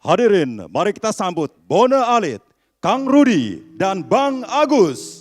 Hadirin, mari kita sambut Bona Alit, Kang Rudi, dan Bang Agus.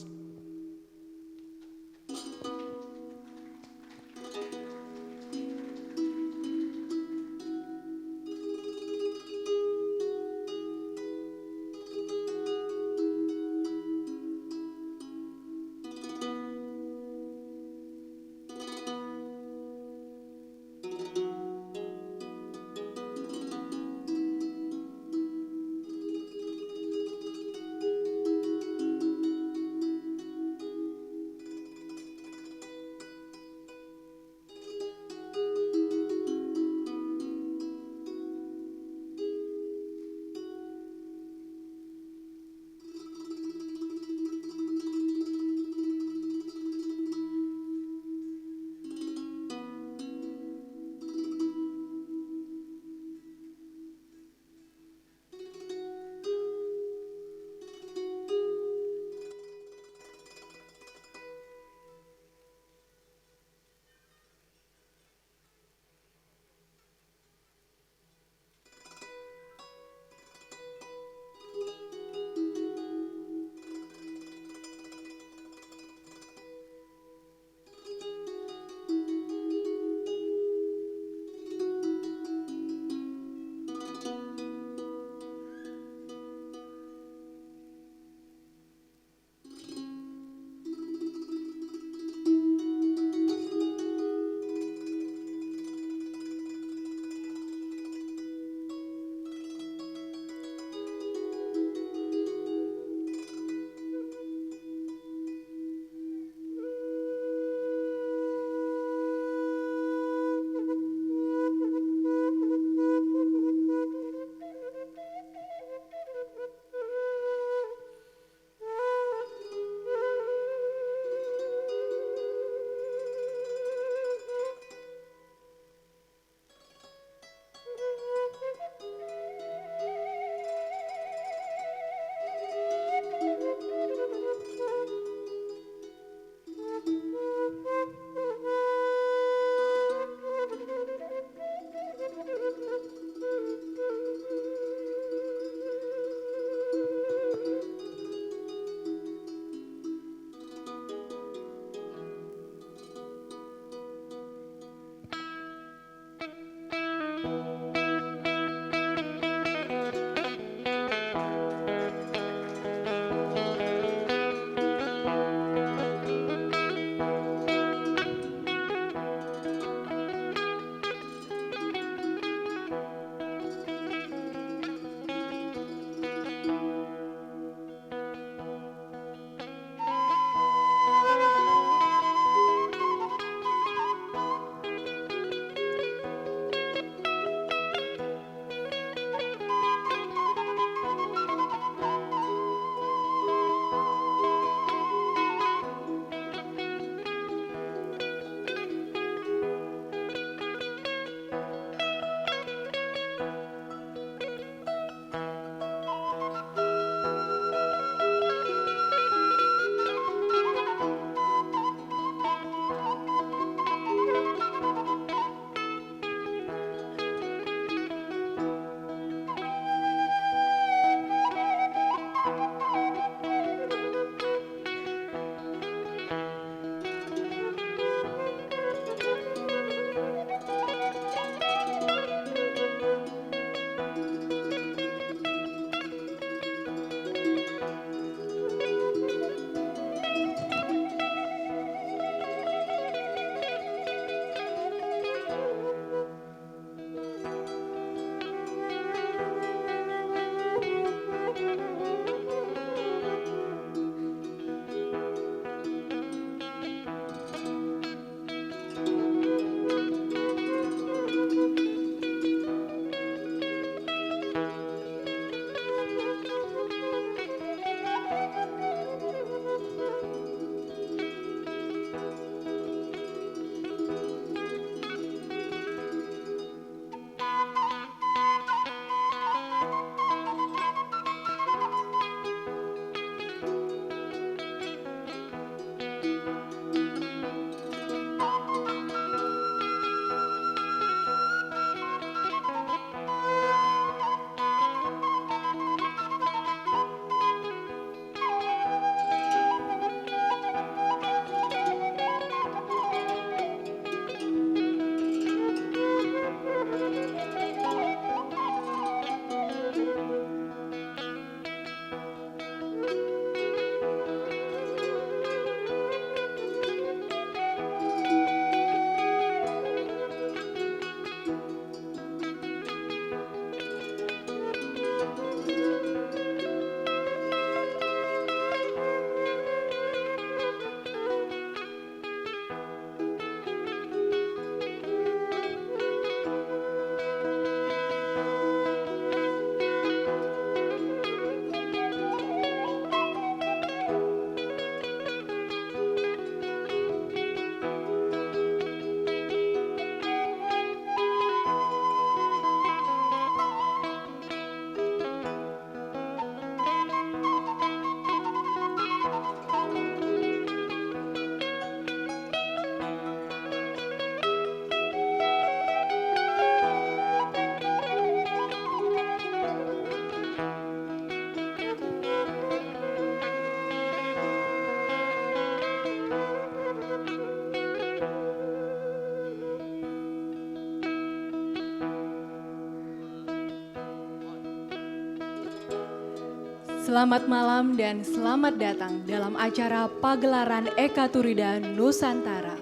Selamat malam dan selamat datang dalam acara pagelaran Eka Turida Nusantara.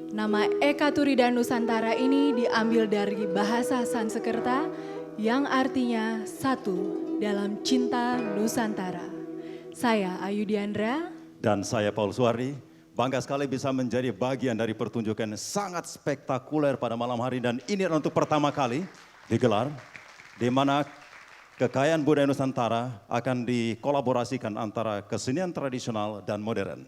Nama Eka Turida Nusantara ini diambil dari bahasa Sanskerta yang artinya satu dalam cinta Nusantara. Saya Ayu Diandra. Dan saya Paul Suwardi. Bangga sekali bisa menjadi bagian dari pertunjukan sangat spektakuler pada malam hari. Dan ini adalah untuk pertama kali digelar, di mana kekayaan budaya Nusantara akan dikolaborasikan antara kesenian tradisional dan modern.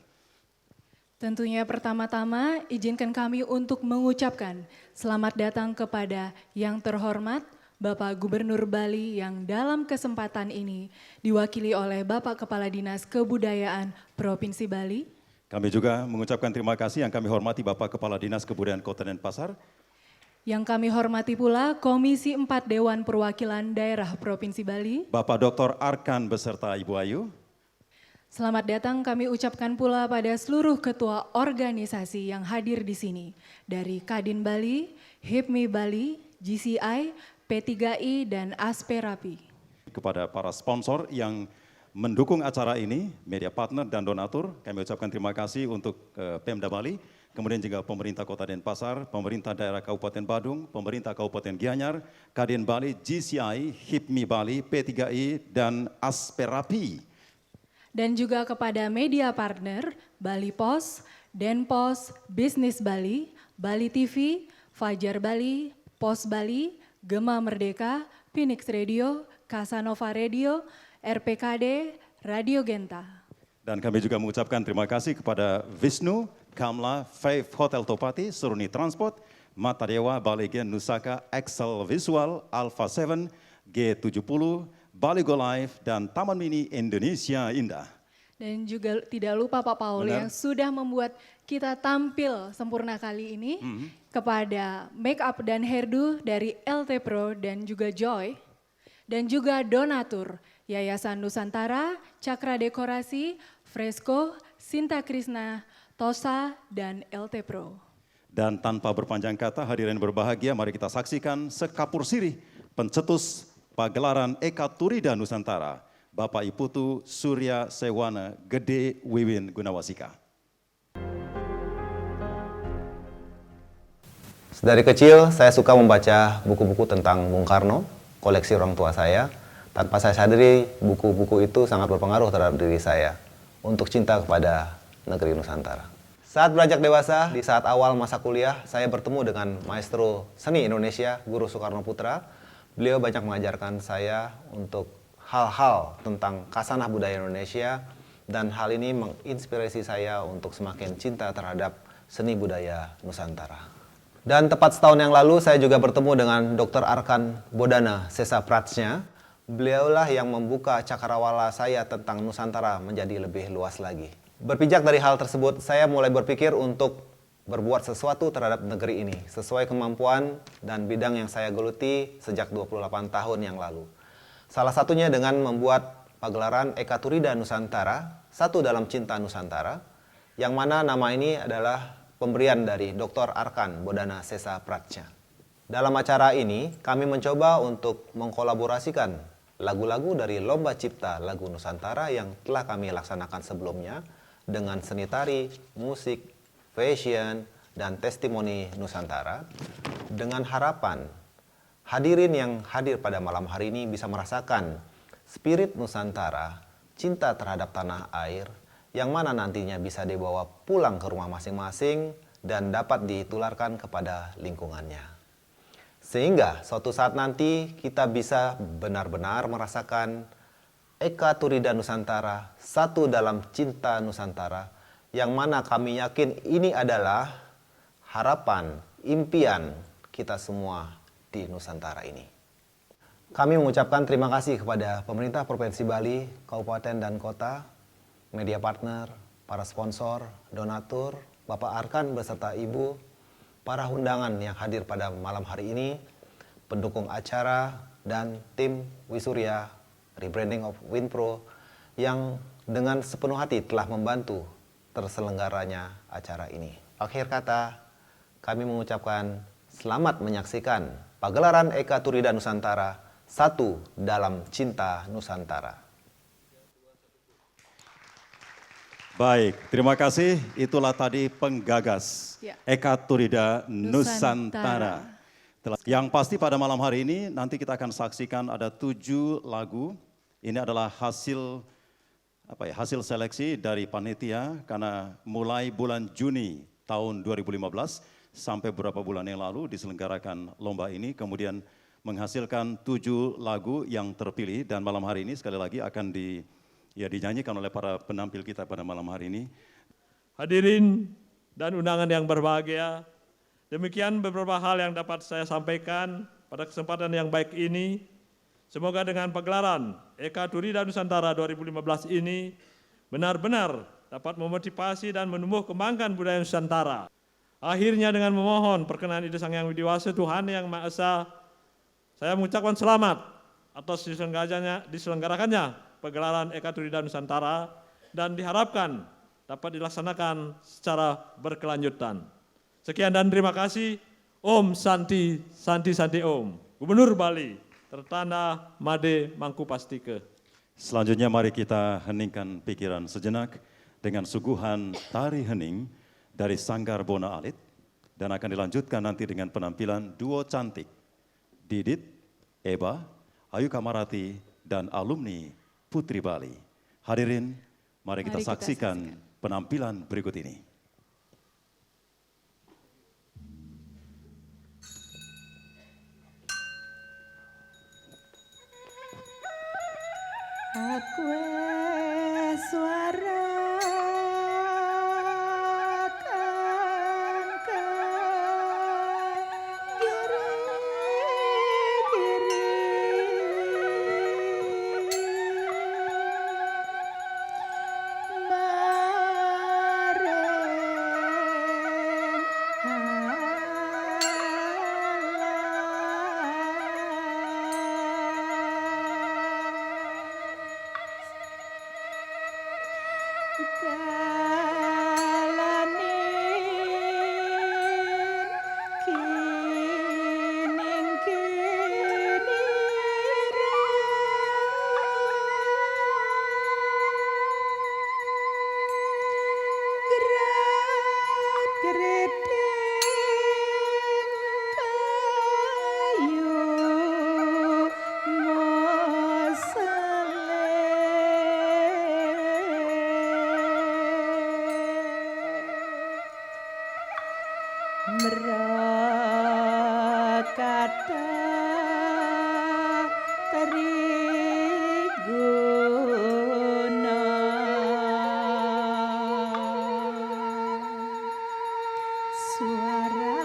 Tentunya pertama-tama izinkan kami untuk mengucapkan selamat datang kepada yang terhormat Bapak Gubernur Bali yang dalam kesempatan ini diwakili oleh Bapak Kepala Dinas Kebudayaan Provinsi Bali. Kami juga mengucapkan terima kasih yang kami hormati Bapak Kepala Dinas Kebudayaan Kota Denpasar. Yang kami hormati pula Komisi 4 Dewan Perwakilan Daerah Provinsi Bali. Bapak Dr. Arkan beserta Ibu Ayu. Selamat datang kami ucapkan pula pada seluruh ketua organisasi yang hadir di sini. Dari Kadin Bali, HIPMI Bali, GCI, P3I, dan Asperapi. Kepada para sponsor yang mendukung acara ini, media partner dan donatur, kami ucapkan terima kasih untuk Pemda Bali. Kemudian juga pemerintah Kota Denpasar, pemerintah daerah Kabupaten Badung, pemerintah Kabupaten Gianyar, Kadin Bali, GCI, HIPMI Bali, P3I, dan Asperapi. Dan juga kepada media partner, Bali Pos, Denpos, Bisnis Bali, Bali TV, Fajar Bali, Pos Bali, Gema Merdeka, Phoenix Radio, Casanova Radio, RPKD, Radio Genta. Dan kami juga mengucapkan terima kasih kepada Wisnu, Kamla, Faith Hotel Topati, Suruni Transport, Mata Dewa, Baligen Nusaka, Excel Visual, Alpha 7, G70, Bali Go Live, dan Taman Mini Indonesia Indah. Dan juga tidak lupa Pak Paul yang sudah membuat kita tampil sempurna kali ini kepada make up dan hairdo dari LT Pro dan juga Joy. Dan juga donatur Yayasan Nusantara, Cakra Dekorasi, Fresco, Sinta Krisna, Tosa, dan LT Pro. Dan tanpa berpanjang kata, hadirin berbahagia, mari kita saksikan sekapur sirih pencetus pagelaran Eka Turida Nusantara, Bapak Iputu Surya Sewana Gede Wiwin Gunawasika. Dari kecil saya suka membaca buku-buku tentang Bung Karno, koleksi orang tua saya. Tanpa saya sadari, buku-buku itu sangat berpengaruh terhadap diri saya untuk cinta kepada negeri Nusantara. Saat beranjak dewasa, di saat awal masa kuliah, saya bertemu dengan maestro seni Indonesia, Guru Soekarno Putra. Beliau banyak mengajarkan saya untuk hal-hal tentang khasanah budaya Indonesia, dan hal ini menginspirasi saya untuk semakin cinta terhadap seni budaya Nusantara. Dan tepat setahun yang lalu, saya juga bertemu dengan Dr. Arkan Bodana Sesa Pratsnya. Beliaulah yang membuka cakrawala saya tentang Nusantara menjadi lebih luas lagi. Berpijak dari hal tersebut, saya mulai berpikir untuk berbuat sesuatu terhadap negeri ini sesuai kemampuan dan bidang yang saya geluti sejak 28 tahun yang lalu. Salah satunya dengan membuat pagelaran Eka Turida Nusantara, satu dalam cinta Nusantara, yang mana nama ini adalah pemberian dari Dr. Arkan Bodana Sesa Pratsnya. Dalam acara ini, kami mencoba untuk mengkolaborasikan lagu-lagu dari Lomba Cipta Lagu Nusantara yang telah kami laksanakan sebelumnya dengan seni tari, musik, fashion, dan testimoni Nusantara, dengan harapan hadirin yang hadir pada malam hari ini bisa merasakan spirit Nusantara, cinta terhadap tanah air, yang mana nantinya bisa dibawa pulang ke rumah masing-masing dan dapat ditularkan kepada lingkungannya. Sehingga suatu saat nanti kita bisa benar-benar merasakan Eka Turida Nusantara, satu dalam cinta Nusantara, yang mana kami yakin ini adalah harapan, impian kita semua di Nusantara ini. Kami mengucapkan terima kasih kepada pemerintah Provinsi Bali, Kabupaten dan Kota, media partner, para sponsor, donatur, Bapak Arkan beserta Ibu, para undangan yang hadir pada malam hari ini, pendukung acara, dan tim Wisurya, Rebranding of Winpro, yang dengan sepenuh hati telah membantu terselenggaranya acara ini. Akhir kata, kami mengucapkan selamat menyaksikan pagelaran Eka Turida Nusantara, satu dalam cinta Nusantara. Baik, terima kasih. Itulah tadi penggagas Ya. Eka Turida Nusantara. Nusantara. Yang pasti pada malam hari ini nanti kita akan saksikan ada 7 lagu. Ini adalah hasil hasil seleksi dari panitia karena mulai bulan Juni tahun 2015 sampai beberapa bulan yang lalu diselenggarakan lomba ini, kemudian menghasilkan 7 lagu yang terpilih dan malam hari ini sekali lagi akan dinyanyikan oleh para penampil kita pada malam hari ini. Hadirin dan undangan yang berbahagia, demikian beberapa hal yang dapat saya sampaikan pada kesempatan yang baik ini. Semoga dengan pagelaran Eka Turida Nusantara 2015 ini benar-benar dapat memotivasi dan menumbuh kembangkan budaya Nusantara. Akhirnya dengan memohon perkenan Ide Sang Yang Widiwasa Tuhan Yang Maha Esa, saya mengucapkan selamat atas diselenggarakannya pagelaran Eka Turida Nusantara dan diharapkan dapat dilaksanakan secara berkelanjutan. Sekian dan terima kasih. Om Santi, Santi Santi Om. Gubernur Bali, tertanda Made Mangkupastike. Selanjutnya mari kita heningkan pikiran sejenak dengan suguhan tari hening dari Sanggar Bona Alit dan akan dilanjutkan nanti dengan penampilan duo cantik Didit, Eba, Ayu Kamarati, dan alumni Putri Bali. Hadirin, mari kita saksikan penampilan berikut ini. Aku suara merakata teriguna suara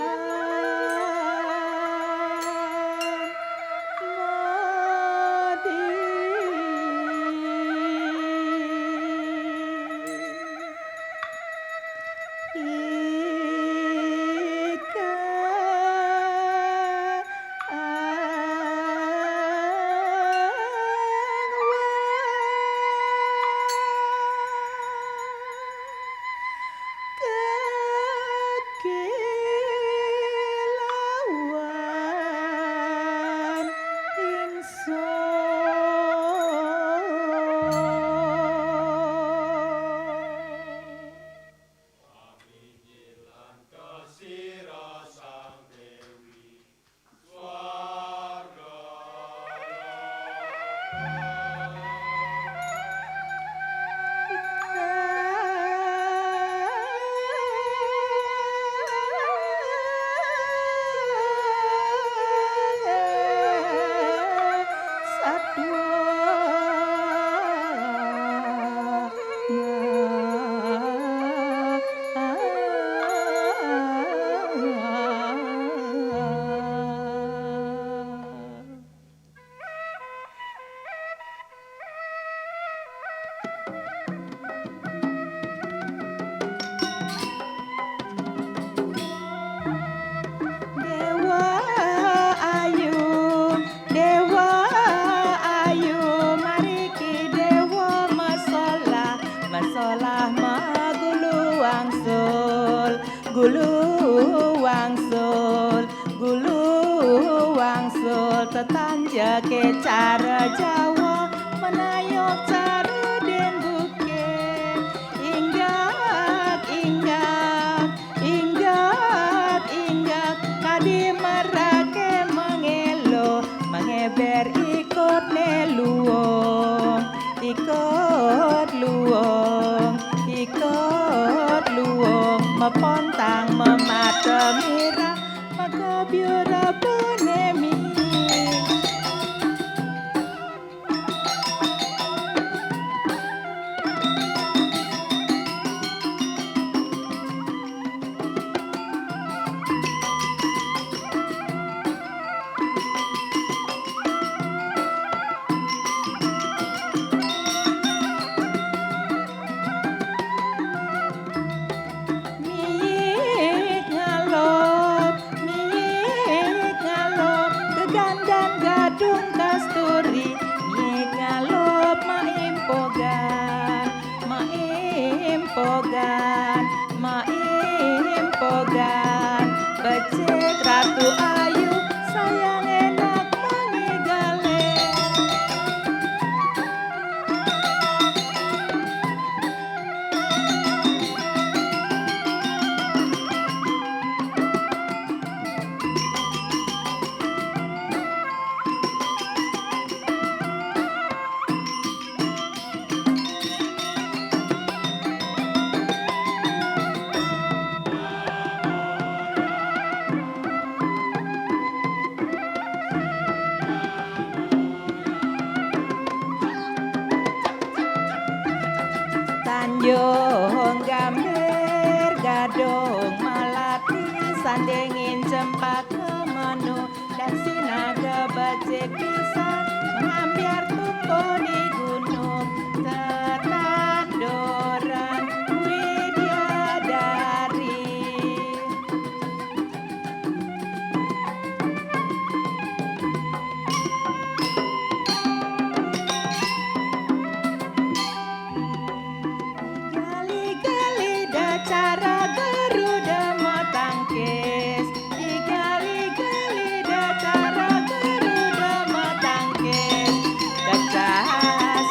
tetanja ke cara Jawa menayok cara den buke hingga Ratu Ayu sayang enak mangigale. Tanjung Gambar Gadong Melati Sandingin Cempaka Menu dan Sinaga Becek Pisan mengambiar tumpah di gunung Tetandoran Widyadari. Gali-gali da cara Garuda mau tangkis. Digali-gali da cara Garuda mau tangkis. Kecas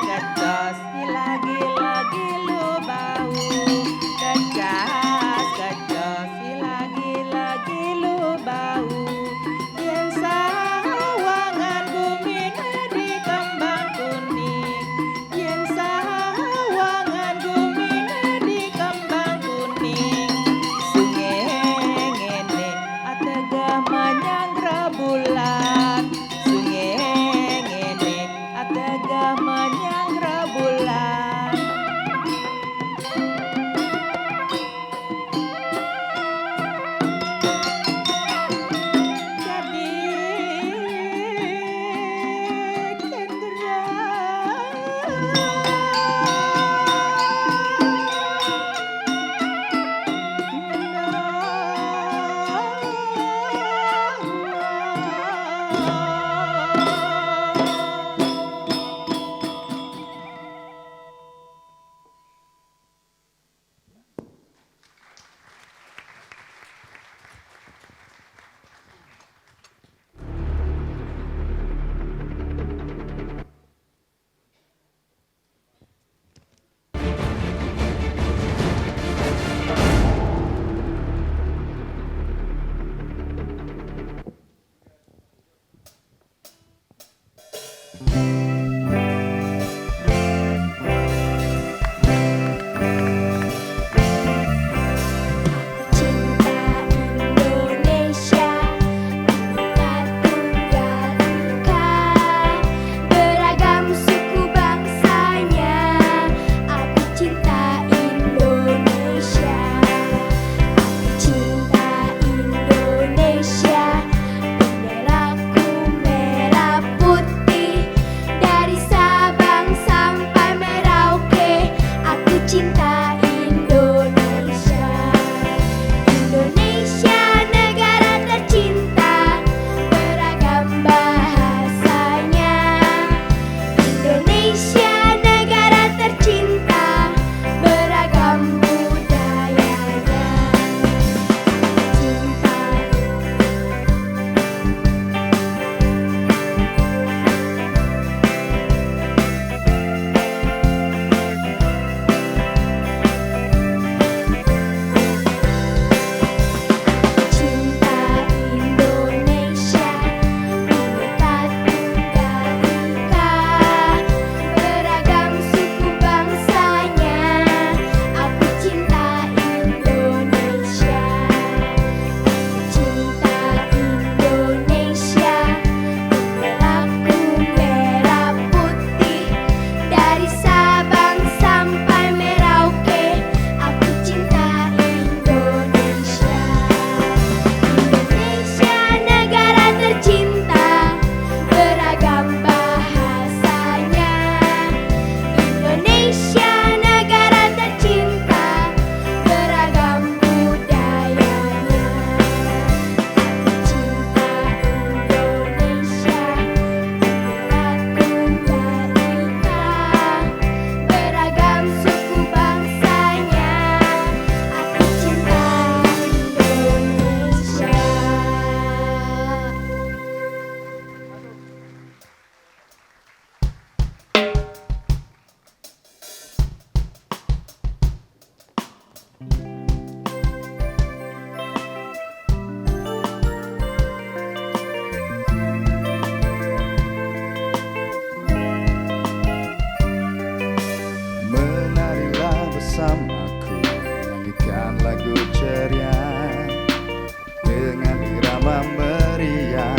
bersama meriah,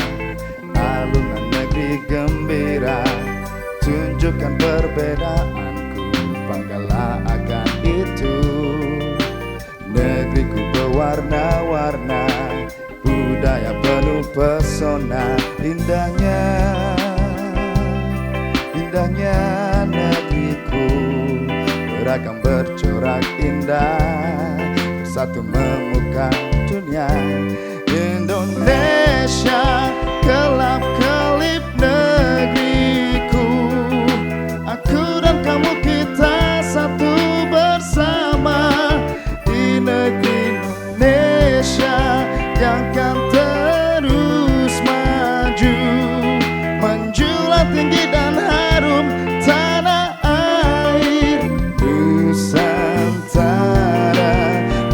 alunan negeri gembira. Tunjukkan perbedaanku, banggalah akan itu. Negeriku berwarna-warna, budaya penuh pesona. Indahnya negeriku, beragam bercorak indah, bersatu memuka dunia. Indonesia, kelap-kelip negeriku, aku dan kamu kita satu bersama. Di negeri Indonesia yang akan terus maju, menjulang tinggi dan harum tanah air Nusantara.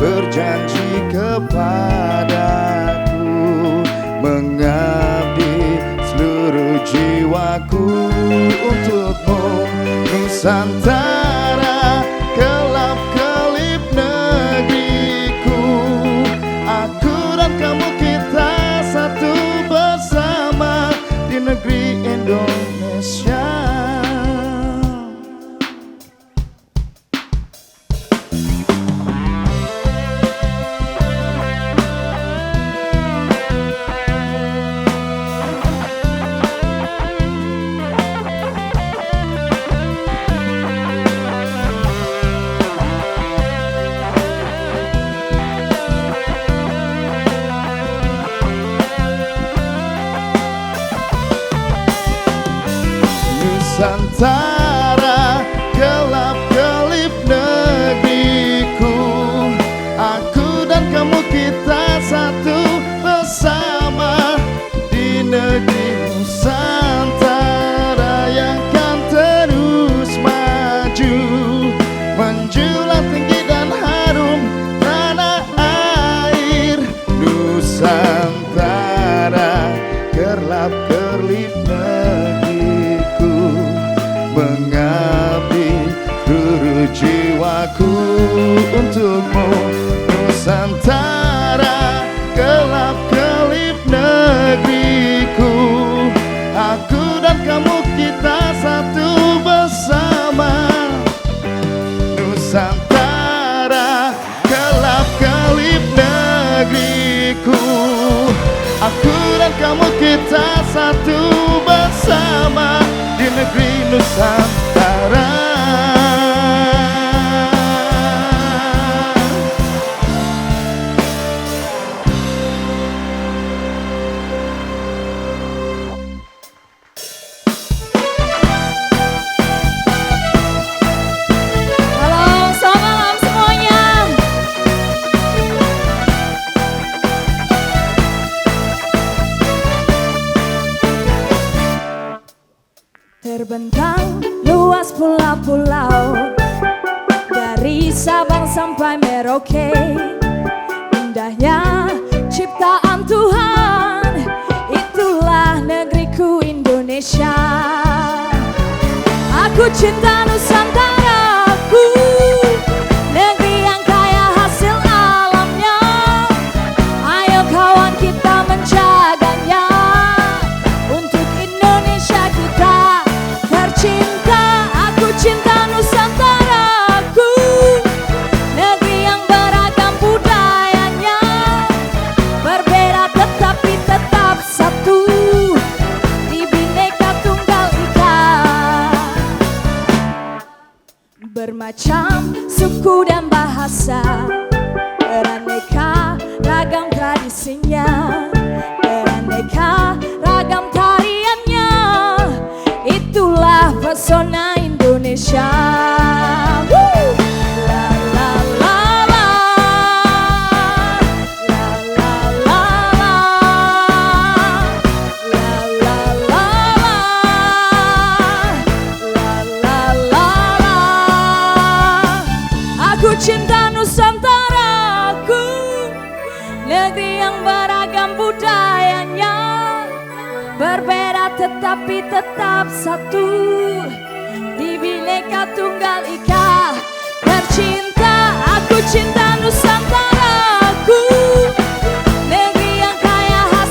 Berjanji kepadaku, mengabdi seluruh jiwaku untukmu. Nusantara, kelap-kelip negeriku, aku dan kamu kita satu bersama di negeri Indonesia. Nusantara, kelap-kelip negeriku, aku dan kamu kita satu bersama di negeri Nusantara yang akan terus maju, menjulang tinggi dan harum tanah air Nusantara. Kelap-kelip negeriku, mengabdi seluruh jiwaku untukmu. Nusantara, kelap-kelip negeriku, aku dan kamu kita satu bersama. Nusantara, kelap-kelip negeriku, aku dan kamu kita satu bersama di negeri Nusantara. Halo, selamat malam semuanya. Terbentang luas pulau-pulau, dari Sabang sampai Merauke. Indahnya ciptaan Tuhan, itulah negeriku Indonesia. Aku cinta Nusantaraku, negeri yang kaya hasil alamnya. Ayo kawan kita menjaganya, untuk Indonesia kita tercinta. Aku cinta Nusantaraku, negeri yang beragam budayanya, berbeda tetapi tetap satu di Bhinneka Tunggal Ika. Bermacam suku dan bahasa, beraneka ragam tradisinya, beraneka ragam tariannya, itulah pesona Indonesia. Woo! La la la la, la la la la, la la la la, la la la. Aku cinta Nusantaraku, negeri yang beragam budayanya, berbeda tetapi tetap satu di Bhinneka Tunggal Ika. Tercinta, aku cinta Nusantaraku, negeri yang kaya hasil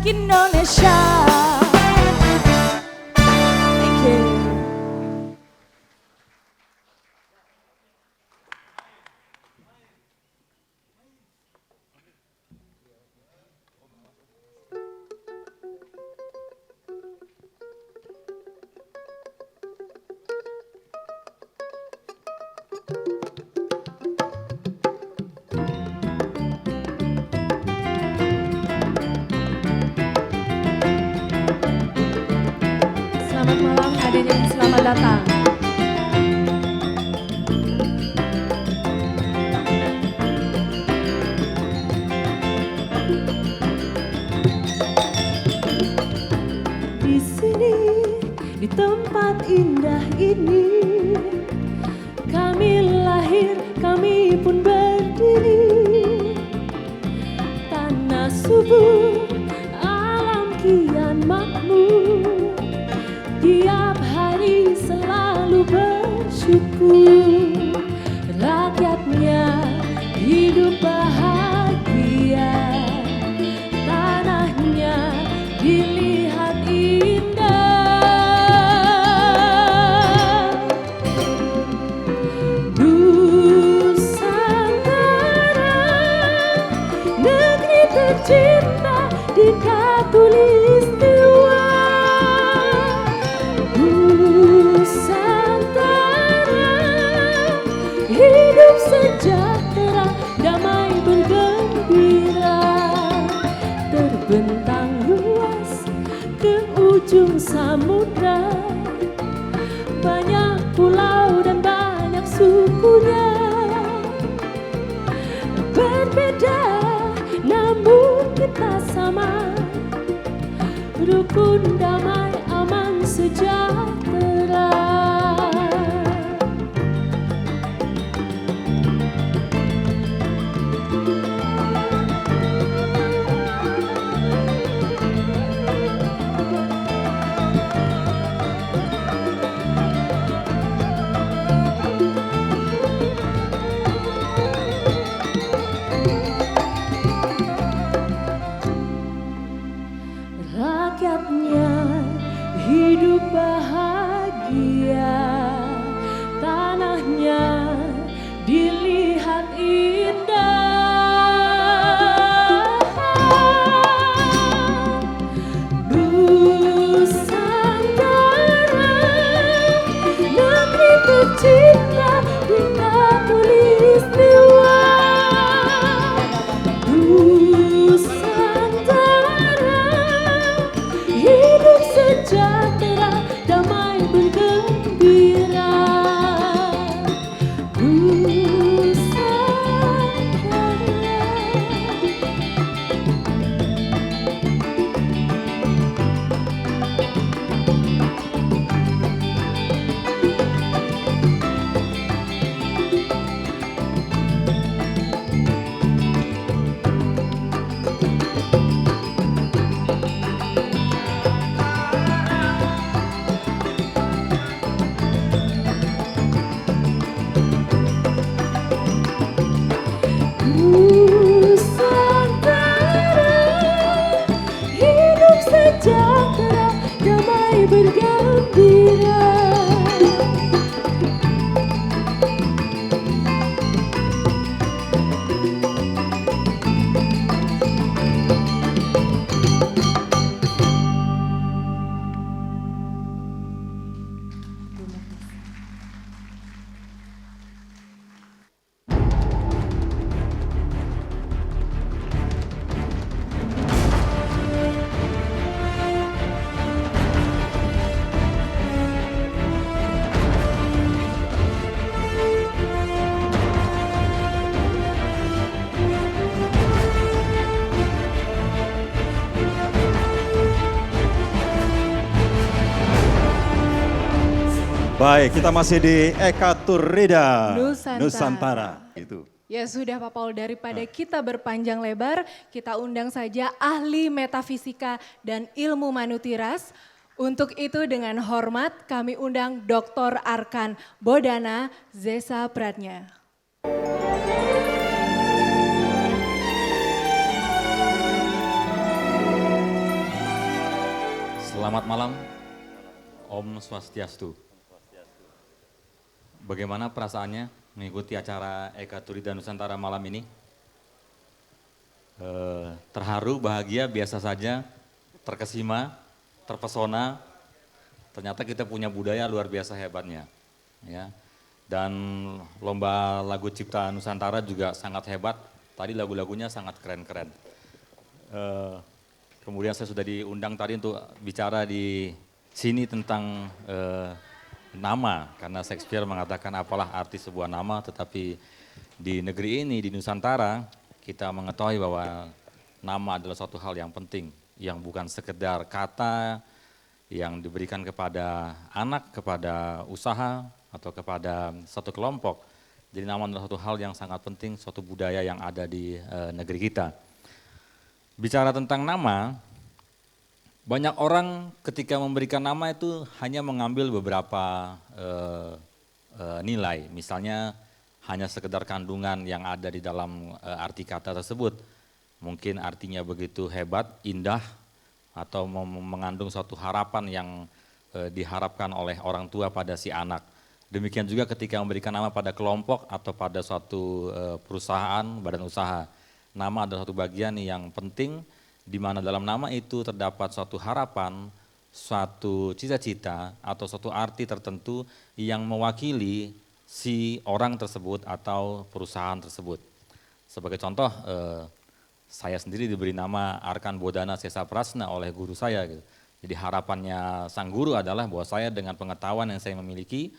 Indonesia. Thank you. Selamat malam hadirin, selamat datang. Di sini, di tempat indah ini, kami lahir, kami pun berdiri. Tanah subur, alam kian makmur. Tiap hari selalu bersyukur, rakyatnya hidup bahagia, tanahnya dilihat indah. Nusantara, negeri tercinta di Khatulistiwa. Hidup sejahtera, damai bergembira, terbentang luas ke ujung samudra. Banyak pulau dan banyak sukunya, berbeda namun kita sama, rukun, damai, aman, sejahtera. Rakyatnya hidup bahagia, tanahnya dilihat indah. Nusantara, negeri tercinta di Khatulistiwa. Hidup sejahtera, damai bergembira. Nusantara, hidup sejahtera, damai bergembira. Baik, kita masih di Eka Turrida Nusantara. Itu. Ya sudah Pak Paul, daripada kita berpanjang lebar, kita undang saja ahli metafisika dan ilmu manutiras. Untuk itu dengan hormat kami undang Dr. Arkan Bodana Zesa Pratnya. Selamat malam, Om Swastiastu. Bagaimana perasaannya mengikuti acara Eka Turida Nusantara malam ini? Terharu, bahagia, biasa saja, terkesima, terpesona. Ternyata kita punya budaya luar biasa hebatnya. Ya. Dan lomba lagu cipta Nusantara juga sangat hebat. Tadi lagu-lagunya sangat keren-keren. Kemudian saya sudah diundang tadi untuk bicara di sini tentang nama, karena Shakespeare mengatakan apalah arti sebuah nama, tetapi di negeri ini, di Nusantara, kita mengetahui bahwa nama adalah suatu hal yang penting, yang bukan sekedar kata yang diberikan kepada anak, kepada usaha, atau kepada satu kelompok. Jadi nama adalah suatu hal yang sangat penting, suatu budaya yang ada di negeri kita. Bicara tentang nama, banyak orang ketika memberikan nama itu hanya mengambil beberapa nilai, misalnya hanya sekedar kandungan yang ada di dalam arti kata tersebut. Mungkin artinya begitu hebat, indah, atau mengandung suatu harapan yang diharapkan oleh orang tua pada si anak. Demikian juga ketika memberikan nama pada kelompok atau pada suatu perusahaan, badan usaha. Nama adalah satu bagian yang penting, di mana dalam nama itu terdapat suatu harapan, suatu cita-cita atau suatu arti tertentu yang mewakili si orang tersebut atau perusahaan tersebut. Sebagai contoh, saya sendiri diberi nama Arkan Bodana Sesa Prasna oleh guru saya. Gitu. Jadi harapannya sang guru adalah bahwa saya dengan pengetahuan yang saya miliki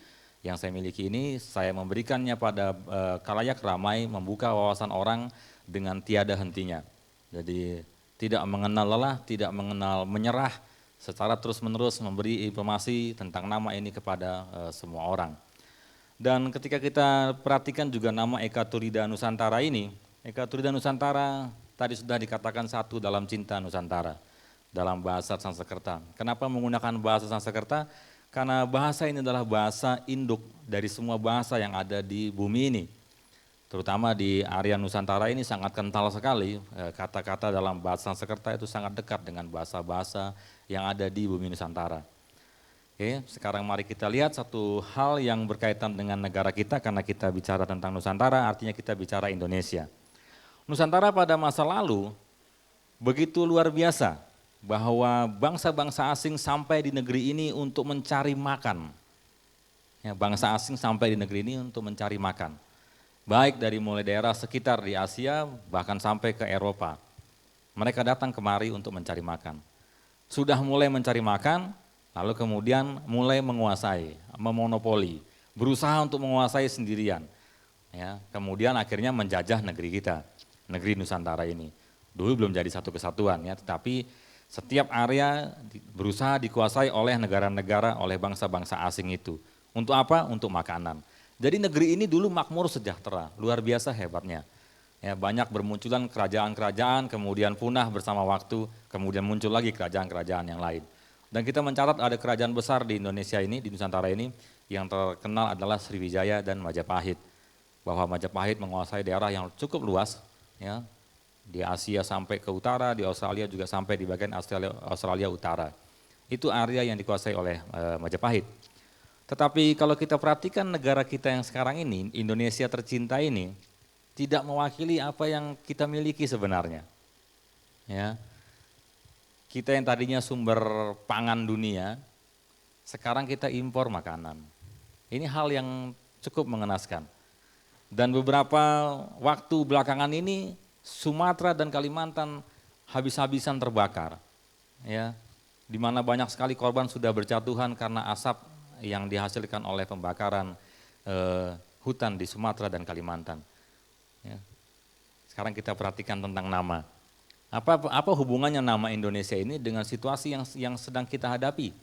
ini saya memberikannya pada khalayak ramai, membuka wawasan orang dengan tiada hentinya. Jadi tidak mengenal lelah, tidak mengenal menyerah, secara terus-menerus memberi informasi tentang nama ini kepada semua orang. Dan ketika kita perhatikan juga nama Eka Turida Nusantara ini, Eka Turida Nusantara tadi sudah dikatakan satu dalam cinta Nusantara, dalam bahasa Sanskerta. Kenapa menggunakan bahasa Sanskerta? Karena bahasa ini adalah bahasa induk dari semua bahasa yang ada di bumi ini. Terutama di area Nusantara ini sangat kental sekali, kata-kata dalam bahasa Sanskerta itu sangat dekat dengan bahasa-bahasa yang ada di bumi Nusantara. Oke, sekarang mari kita lihat satu hal yang berkaitan dengan negara kita, karena kita bicara tentang Nusantara artinya kita bicara Indonesia. Nusantara pada masa lalu begitu luar biasa, bahwa bangsa-bangsa asing sampai di negeri ini untuk mencari makan. Ya, bangsa asing sampai di negeri ini untuk mencari makan. Baik dari mulai daerah sekitar di Asia, bahkan sampai ke Eropa. Mereka datang kemari untuk mencari makan. Sudah mulai mencari makan, lalu kemudian mulai menguasai, memonopoli, berusaha untuk menguasai sendirian. Ya, kemudian akhirnya menjajah negeri kita, negeri Nusantara ini. Dulu belum jadi satu kesatuan, ya, tetapi setiap area berusaha dikuasai oleh negara-negara, oleh bangsa-bangsa asing itu. Untuk apa? Untuk makanan. Jadi negeri ini dulu makmur sejahtera, luar biasa hebatnya. Ya, banyak bermunculan kerajaan-kerajaan, kemudian punah bersama waktu, kemudian muncul lagi kerajaan-kerajaan yang lain. Dan kita mencatat ada kerajaan besar di Indonesia ini, di Nusantara ini, yang terkenal adalah Sriwijaya dan Majapahit. Bahwa Majapahit menguasai daerah yang cukup luas, ya, di Asia sampai ke utara, di Australia juga sampai di bagian Australia Utara. Itu area yang dikuasai oleh Majapahit. Tetapi kalau kita perhatikan negara kita yang sekarang ini, Indonesia tercinta ini, tidak mewakili apa yang kita miliki sebenarnya. Ya. Kita yang tadinya sumber pangan dunia, sekarang kita impor makanan. Ini hal yang cukup mengenaskan. Dan beberapa waktu belakangan ini, Sumatera dan Kalimantan habis-habisan terbakar, ya, di mana banyak sekali korban sudah berjatuhan karena asap yang dihasilkan oleh pembakaran hutan di Sumatera dan Kalimantan. Ya. Sekarang kita perhatikan tentang nama. Apa hubungannya nama Indonesia ini dengan situasi yang sedang kita hadapi?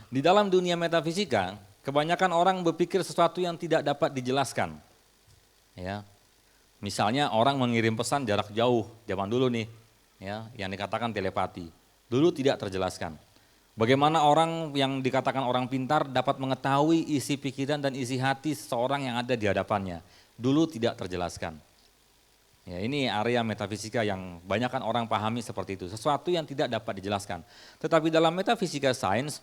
Di dalam dunia metafisika, kebanyakan orang berpikir sesuatu yang tidak dapat dijelaskan, ya. Misalnya orang mengirim pesan jarak jauh, zaman dulu nih, ya, yang dikatakan telepati. Dulu tidak terjelaskan. Bagaimana orang yang dikatakan orang pintar dapat mengetahui isi pikiran dan isi hati seseorang yang ada di hadapannya. Dulu tidak terjelaskan. Ya, ini area metafisika yang banyak kan orang pahami seperti itu, sesuatu yang tidak dapat dijelaskan. Tetapi dalam metafisika sains,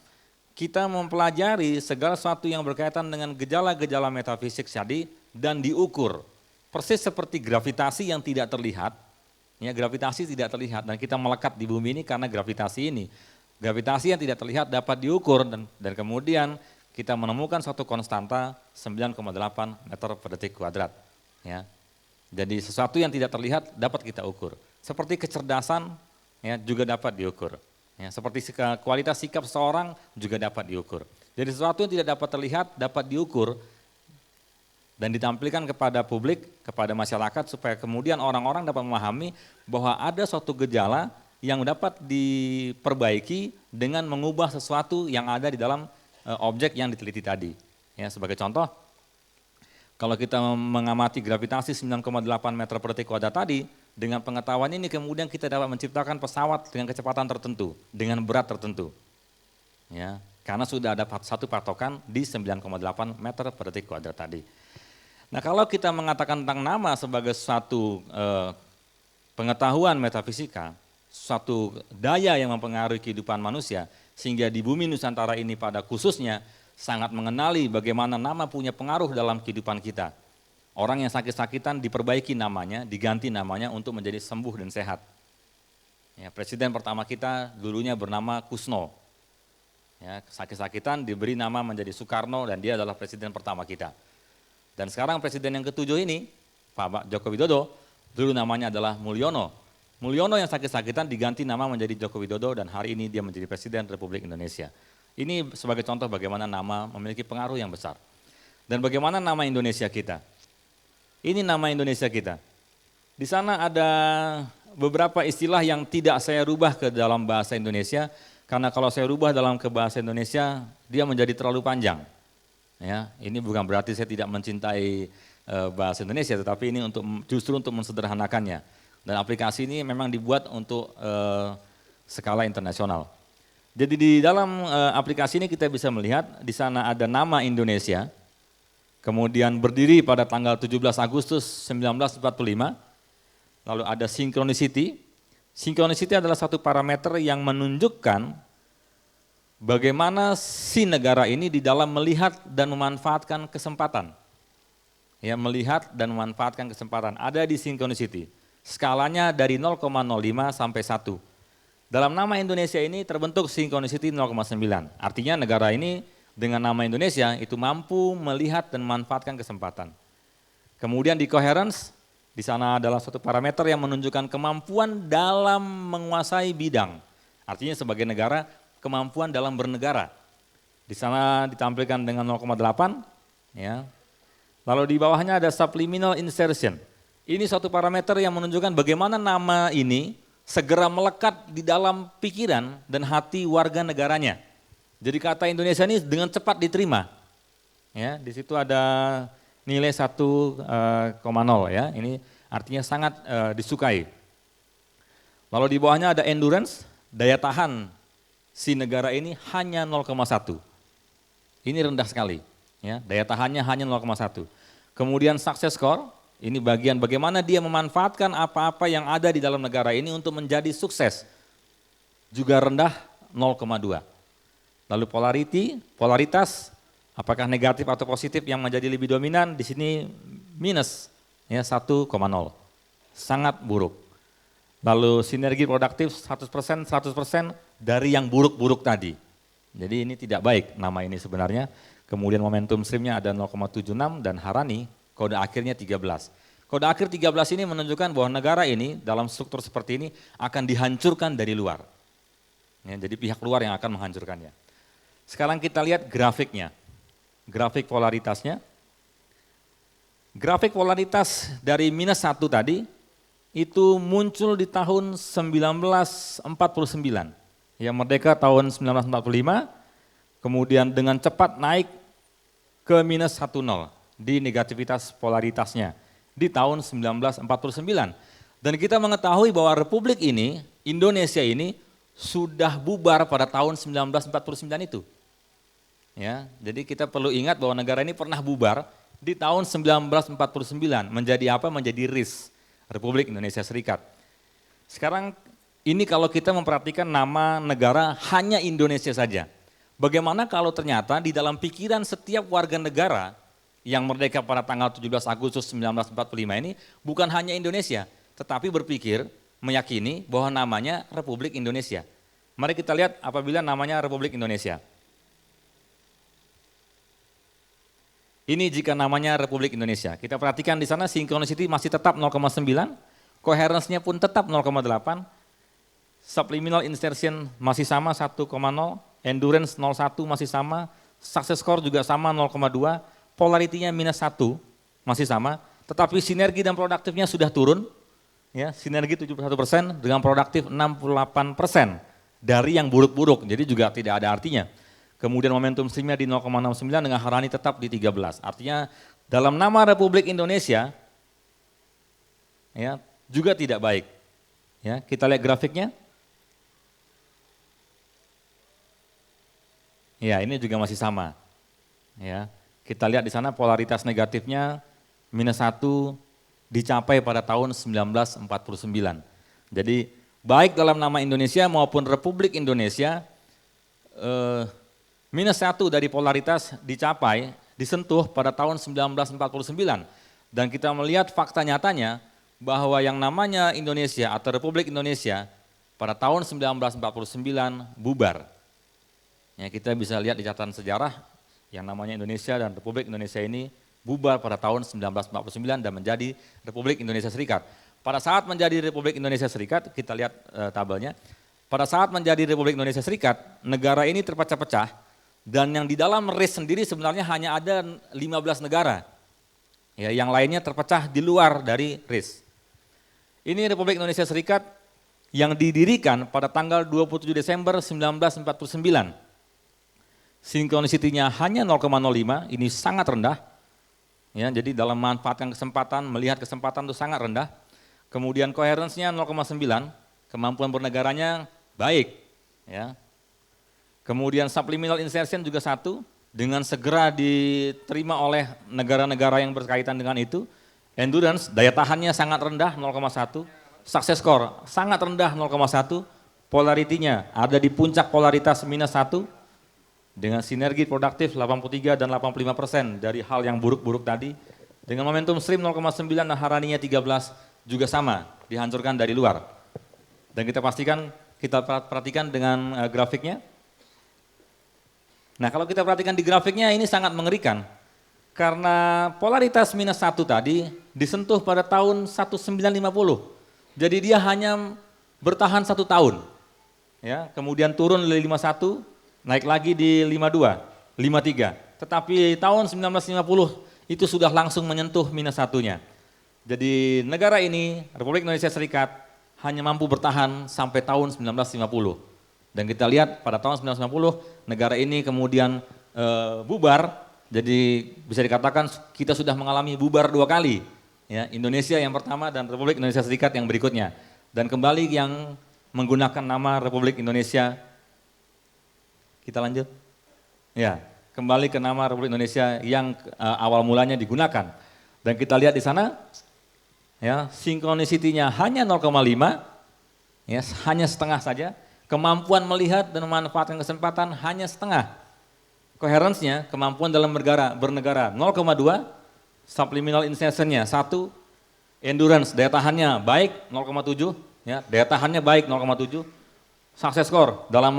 kita mempelajari segala sesuatu yang berkaitan dengan gejala-gejala metafisik tadi dan diukur. Persis seperti gravitasi yang tidak terlihat, ya gravitasi tidak terlihat dan kita melekat di bumi ini karena gravitasi ini. Gravitasi yang tidak terlihat dapat diukur dan kemudian kita menemukan suatu konstanta 9,8 meter per detik kuadrat. Ya. Jadi sesuatu yang tidak terlihat dapat kita ukur. Seperti kecerdasan ya, juga dapat diukur. Ya, seperti kualitas sikap seseorang juga dapat diukur. Jadi sesuatu yang tidak dapat terlihat dapat diukur dan ditampilkan kepada publik, kepada masyarakat supaya kemudian orang-orang dapat memahami bahwa ada suatu gejala yang dapat diperbaiki dengan mengubah sesuatu yang ada di dalam objek yang diteliti tadi. Ya, sebagai contoh, kalau kita mengamati gravitasi 9,8 meter per detik kuadrat tadi, dengan pengetahuan ini kemudian kita dapat menciptakan pesawat dengan kecepatan tertentu, dengan berat tertentu. Ya, karena sudah ada satu patokan di 9,8 meter per detik kuadrat tadi. Nah, kalau kita mengatakan tentang nama sebagai suatu pengetahuan metafisika, suatu daya yang mempengaruhi kehidupan manusia, sehingga di bumi Nusantara ini pada khususnya sangat mengenali bagaimana nama punya pengaruh dalam kehidupan kita. Orang yang sakit-sakitan diperbaiki namanya, diganti namanya untuk menjadi sembuh dan sehat. Ya, presiden pertama kita dulunya bernama Kusno. Ya, sakit-sakitan diberi nama menjadi Soekarno dan dia adalah presiden pertama kita. Dan sekarang presiden yang ketujuh ini, Pak Joko Widodo, dulu namanya adalah Mulyono. Mulyono yang sakit-sakitan diganti nama menjadi Joko Widodo dan hari ini dia menjadi presiden Republik Indonesia. Ini sebagai contoh bagaimana nama memiliki pengaruh yang besar. Dan bagaimana nama Indonesia kita. Ini nama Indonesia kita. Di sana ada beberapa istilah yang tidak saya rubah ke dalam bahasa Indonesia, karena kalau saya rubah dalam ke bahasa Indonesia, dia menjadi terlalu panjang. Ya, ini bukan berarti saya tidak mencintai bahasa Indonesia, tetapi ini justru untuk mensederhanakannya. Dan aplikasi ini memang dibuat untuk skala internasional. Jadi di dalam aplikasi ini kita bisa melihat di sana ada nama Indonesia, kemudian berdiri pada tanggal 17 Agustus 1945, lalu ada synchronicity. Synchronicity adalah satu parameter yang menunjukkan bagaimana si negara ini di dalam melihat dan memanfaatkan kesempatan. Ya, melihat dan memanfaatkan kesempatan, ada di synchronicity. Skalanya dari 0,05 sampai 1. Dalam nama Indonesia ini terbentuk synchronicity 0,9. Artinya negara ini dengan nama Indonesia itu mampu melihat dan memanfaatkan kesempatan. Kemudian di coherence, di sana adalah suatu parameter yang menunjukkan kemampuan dalam menguasai bidang. Artinya sebagai negara, kemampuan dalam bernegara. Di sana ditampilkan dengan 0,8. Ya. Lalu di bawahnya ada subliminal insertion. Ini suatu parameter yang menunjukkan bagaimana nama ini segera melekat di dalam pikiran dan hati warga negaranya. Jadi kata Indonesia ini dengan cepat diterima. Ya, di situ ada nilai 1,0 ya. Ini artinya sangat disukai. Lalu di bawahnya ada endurance, daya tahan si negara ini hanya 0,1. Ini rendah sekali. Ya, daya tahannya hanya 0,1. Kemudian success score, ini bagian bagaimana dia memanfaatkan apa-apa yang ada di dalam negara ini untuk menjadi sukses. Juga rendah 0,2. Lalu polaritas, apakah negatif atau positif yang menjadi lebih dominan, di sini minus ya 1,0. Sangat buruk. Lalu sinergi produktif 100% dari yang buruk-buruk tadi. Jadi ini tidak baik nama ini sebenarnya. Kemudian momentum streamnya ada 0,76 dan Harani kode akhirnya 13. Kode akhir 13 ini menunjukkan bahwa negara ini dalam struktur seperti ini akan dihancurkan dari luar. Ya, jadi pihak luar yang akan menghancurkannya. Sekarang kita lihat grafiknya, grafik polaritasnya. Grafik polaritas dari -1 tadi itu muncul di tahun 1949. Ya, merdeka tahun 1945, kemudian dengan cepat naik ke -10 di negativitas polaritasnya di tahun 1949. Dan kita mengetahui bahwa Republik ini, Indonesia ini sudah bubar pada tahun 1949 itu. Ya, jadi kita perlu ingat bahwa negara ini pernah bubar di tahun 1949. Menjadi apa? Menjadi RIS, Republik Indonesia Serikat. Sekarang ini kalau kita memperhatikan nama negara hanya Indonesia saja. Bagaimana kalau ternyata di dalam pikiran setiap warga negara yang merdeka pada tanggal 17 Agustus 1945 ini bukan hanya Indonesia, tetapi berpikir, meyakini bahwa namanya Republik Indonesia. Mari kita lihat apabila namanya Republik Indonesia. Ini jika namanya Republik Indonesia. Kita perhatikan di sana synchronicity masih tetap 0,9, coherence-nya pun tetap 0,8, subliminal insertion masih sama 1,0, endurance 0,1 masih sama, success score juga sama 0,2, polarity-nya -1 masih sama, tetapi sinergi dan produktifnya sudah turun, ya, sinergi 71% dengan produktif 68% dari yang buruk-buruk, jadi juga tidak ada artinya. Kemudian momentum streamnya di 0,69 dengan Harani tetap di 13, artinya dalam nama Republik Indonesia ya juga tidak baik. Ya, kita lihat grafiknya. Ya, ini juga masih sama. Ya, kita lihat di sana polaritas negatifnya -1 dicapai pada tahun 1949. Jadi baik dalam nama Indonesia maupun Republik Indonesia, -1 dari polaritas dicapai, disentuh pada tahun 1949. Dan kita melihat fakta nyatanya bahwa yang namanya Indonesia atau Republik Indonesia pada tahun 1949 bubar. Ya, kita bisa lihat di catatan sejarah yang namanya Indonesia dan Republik Indonesia ini bubar pada tahun 1949 dan menjadi Republik Indonesia Serikat. Pada saat menjadi Republik Indonesia Serikat, kita lihat tabelnya, pada saat menjadi Republik Indonesia Serikat, negara ini terpecah-pecah dan yang di dalam RIS sendiri sebenarnya hanya ada 15 negara. Ya, yang lainnya terpecah di luar dari RIS. Ini Republik Indonesia Serikat yang didirikan pada tanggal 27 Desember 1949. Synchronicity-nya hanya 0,05, ini sangat rendah. Ya, jadi dalam memanfaatkan kesempatan, melihat kesempatan itu sangat rendah. Kemudian coherence-nya 0,9, kemampuan bernegaranya baik. Ya. Kemudian subliminal insertion juga 1, dengan segera diterima oleh negara-negara yang berkaitan dengan itu. Endurance, daya tahannya sangat rendah 0,1, success score sangat rendah 0,1, polarity-nya ada di puncak polaritas -1, dengan sinergi produktif 83 dan 85% dari hal yang buruk-buruk tadi. Dengan momentum stream 0,9 dan Haraninya 13 juga sama, dihancurkan dari luar. Dan kita pastikan, kita perhatikan dengan grafiknya. Nah, kalau kita perhatikan di grafiknya ini sangat mengerikan. Karena polaritas -1 tadi disentuh pada tahun 1950. Jadi dia hanya bertahan 1 tahun. Ya, kemudian turun dari 51, naik lagi di 52, 53. Tetapi tahun 1950 itu sudah langsung menyentuh -1-nya. Jadi negara ini, Republik Indonesia Serikat, hanya mampu bertahan sampai tahun 1950. Dan kita lihat pada tahun 1950 negara ini kemudian bubar. Jadi bisa dikatakan kita sudah mengalami bubar 2 kali. Ya, Indonesia yang pertama dan Republik Indonesia Serikat yang berikutnya. Dan kembali yang menggunakan nama Republik Indonesia. Kita lanjut. Ya, kembali ke nama Republik Indonesia yang awal mulanya digunakan. Dan kita lihat di sana, ya, synchronicity-nya hanya 0,5, ya, hanya setengah saja. Kemampuan melihat dan memanfaatkan kesempatan hanya setengah. Coherence-nya, kemampuan dalam bernegara 0,2, subliminal insertion-nya 1, endurance, daya tahannya baik 0,7, ya, daya tahannya baik 0,7. Success score dalam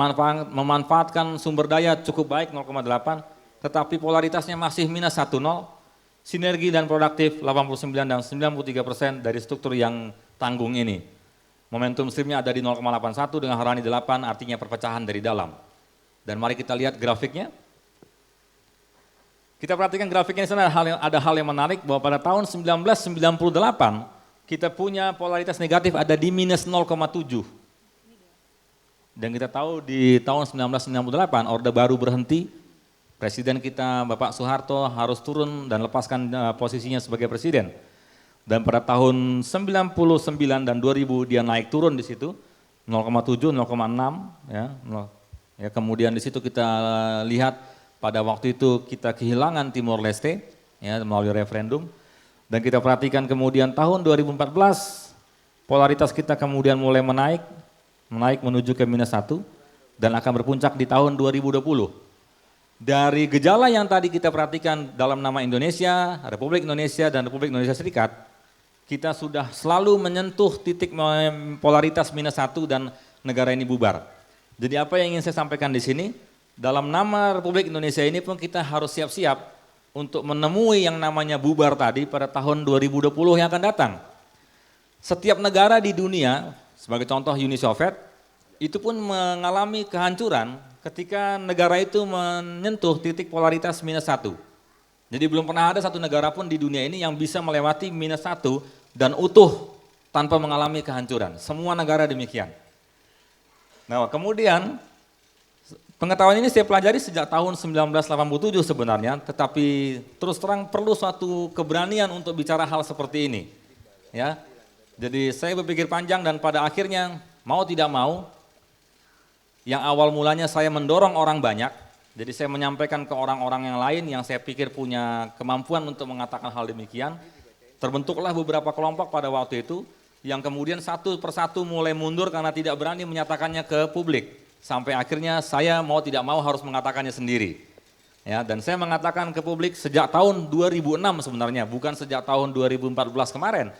memanfaatkan sumber daya cukup baik 0,8, tetapi polaritasnya masih -10, sinergi dan produktif 89 dan 93% dari struktur yang tanggung ini. Momentum streamnya ada di 0,81 dengan Harani 8, artinya perpecahan dari dalam. Dan mari kita lihat grafiknya. Kita perhatikan grafiknya di sana ada hal yang menarik bahwa pada tahun 1998 kita punya polaritas negatif ada di -0,7. Dan kita tahu di tahun 1998 Orde Baru berhenti, Presiden kita Bapak Soeharto harus turun dan lepaskan posisinya sebagai presiden. Dan pada tahun 99 dan 2000 dia naik turun di situ 0,7, 0,6 ya. Ya, kemudian di situ kita lihat pada waktu itu kita kehilangan Timor Leste ya melalui referendum. Dan kita perhatikan kemudian tahun 2014 polaritas kita kemudian mulai menaik menuju ke -1 dan akan berpuncak di tahun 2020. Dari gejala yang tadi kita perhatikan dalam nama Indonesia, Republik Indonesia dan Republik Indonesia Serikat, kita sudah selalu menyentuh titik polaritas -1 dan negara ini bubar. Jadi apa yang ingin saya sampaikan di sini, dalam nama Republik Indonesia ini pun kita harus siap-siap untuk menemui yang namanya bubar tadi pada tahun 2020 yang akan datang. Setiap negara di dunia, sebagai contoh Uni Soviet, itu pun mengalami kehancuran ketika negara itu menyentuh titik polaritas -1. Jadi belum pernah ada satu negara pun di dunia ini yang bisa melewati -1 dan utuh tanpa mengalami kehancuran. Semua negara demikian. Nah, kemudian pengetahuan ini saya pelajari sejak tahun 1987 sebenarnya, tetapi terus terang perlu suatu keberanian untuk bicara hal seperti ini. Ya. Jadi saya berpikir panjang dan pada akhirnya mau tidak mau, yang awal mulanya saya mendorong orang banyak, jadi saya menyampaikan ke orang-orang yang lain yang saya pikir punya kemampuan untuk mengatakan hal demikian. Terbentuklah beberapa kelompok pada waktu itu, yang kemudian satu persatu mulai mundur karena tidak berani menyatakannya ke publik. Sampai akhirnya saya mau tidak mau harus mengatakannya sendiri. Ya, dan saya mengatakan ke publik sejak tahun 2006 sebenarnya, bukan sejak tahun 2014 kemarin.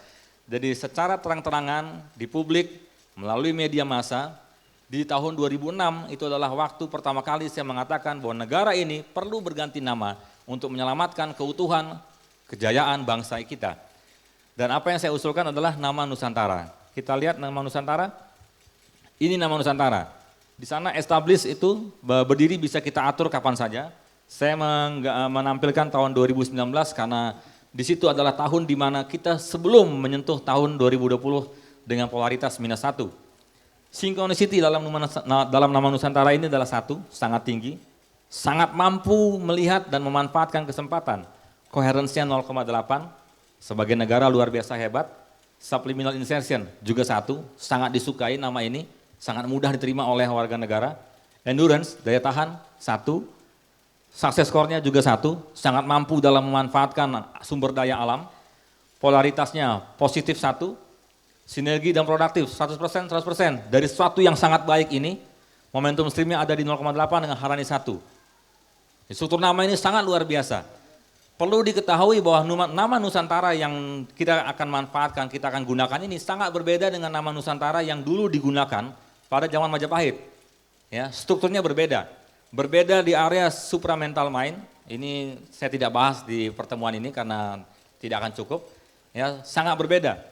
Jadi secara terang-terangan di publik, melalui media massa, di tahun 2006 itu adalah waktu pertama kali saya mengatakan bahwa negara ini perlu berganti nama untuk menyelamatkan keutuhan, kejayaan bangsa kita. Dan apa yang saya usulkan adalah nama Nusantara. Kita lihat nama Nusantara, ini nama Nusantara. Di sana establish itu berdiri bisa kita atur kapan saja. Saya menampilkan tahun 2019 karena di situ adalah tahun di mana kita sebelum menyentuh tahun 2020 dengan polaritas -1. Synchronicity dalam nama Nusantara ini adalah 1, sangat tinggi, sangat mampu melihat dan memanfaatkan kesempatan. Coherensinya 0,8, sebagai negara luar biasa hebat. Subliminal insertion juga 1, sangat disukai nama ini, sangat mudah diterima oleh warga negara. Endurance, daya tahan 1, success score-nya juga 1, sangat mampu dalam memanfaatkan sumber daya alam. Polaritasnya positif 1, sinergi dan produktif 100%, 100%. Dari sesuatu yang sangat baik ini, momentum streamnya ada di 0,8 dengan Harani 1. Struktur nama ini sangat luar biasa. Perlu diketahui bahwa nama Nusantara yang kita akan manfaatkan, kita akan gunakan ini sangat berbeda dengan nama Nusantara yang dulu digunakan pada zaman Majapahit. Ya, strukturnya berbeda. Berbeda di area supramental mind, ini saya tidak bahas di pertemuan ini karena tidak akan cukup. Ya, sangat berbeda.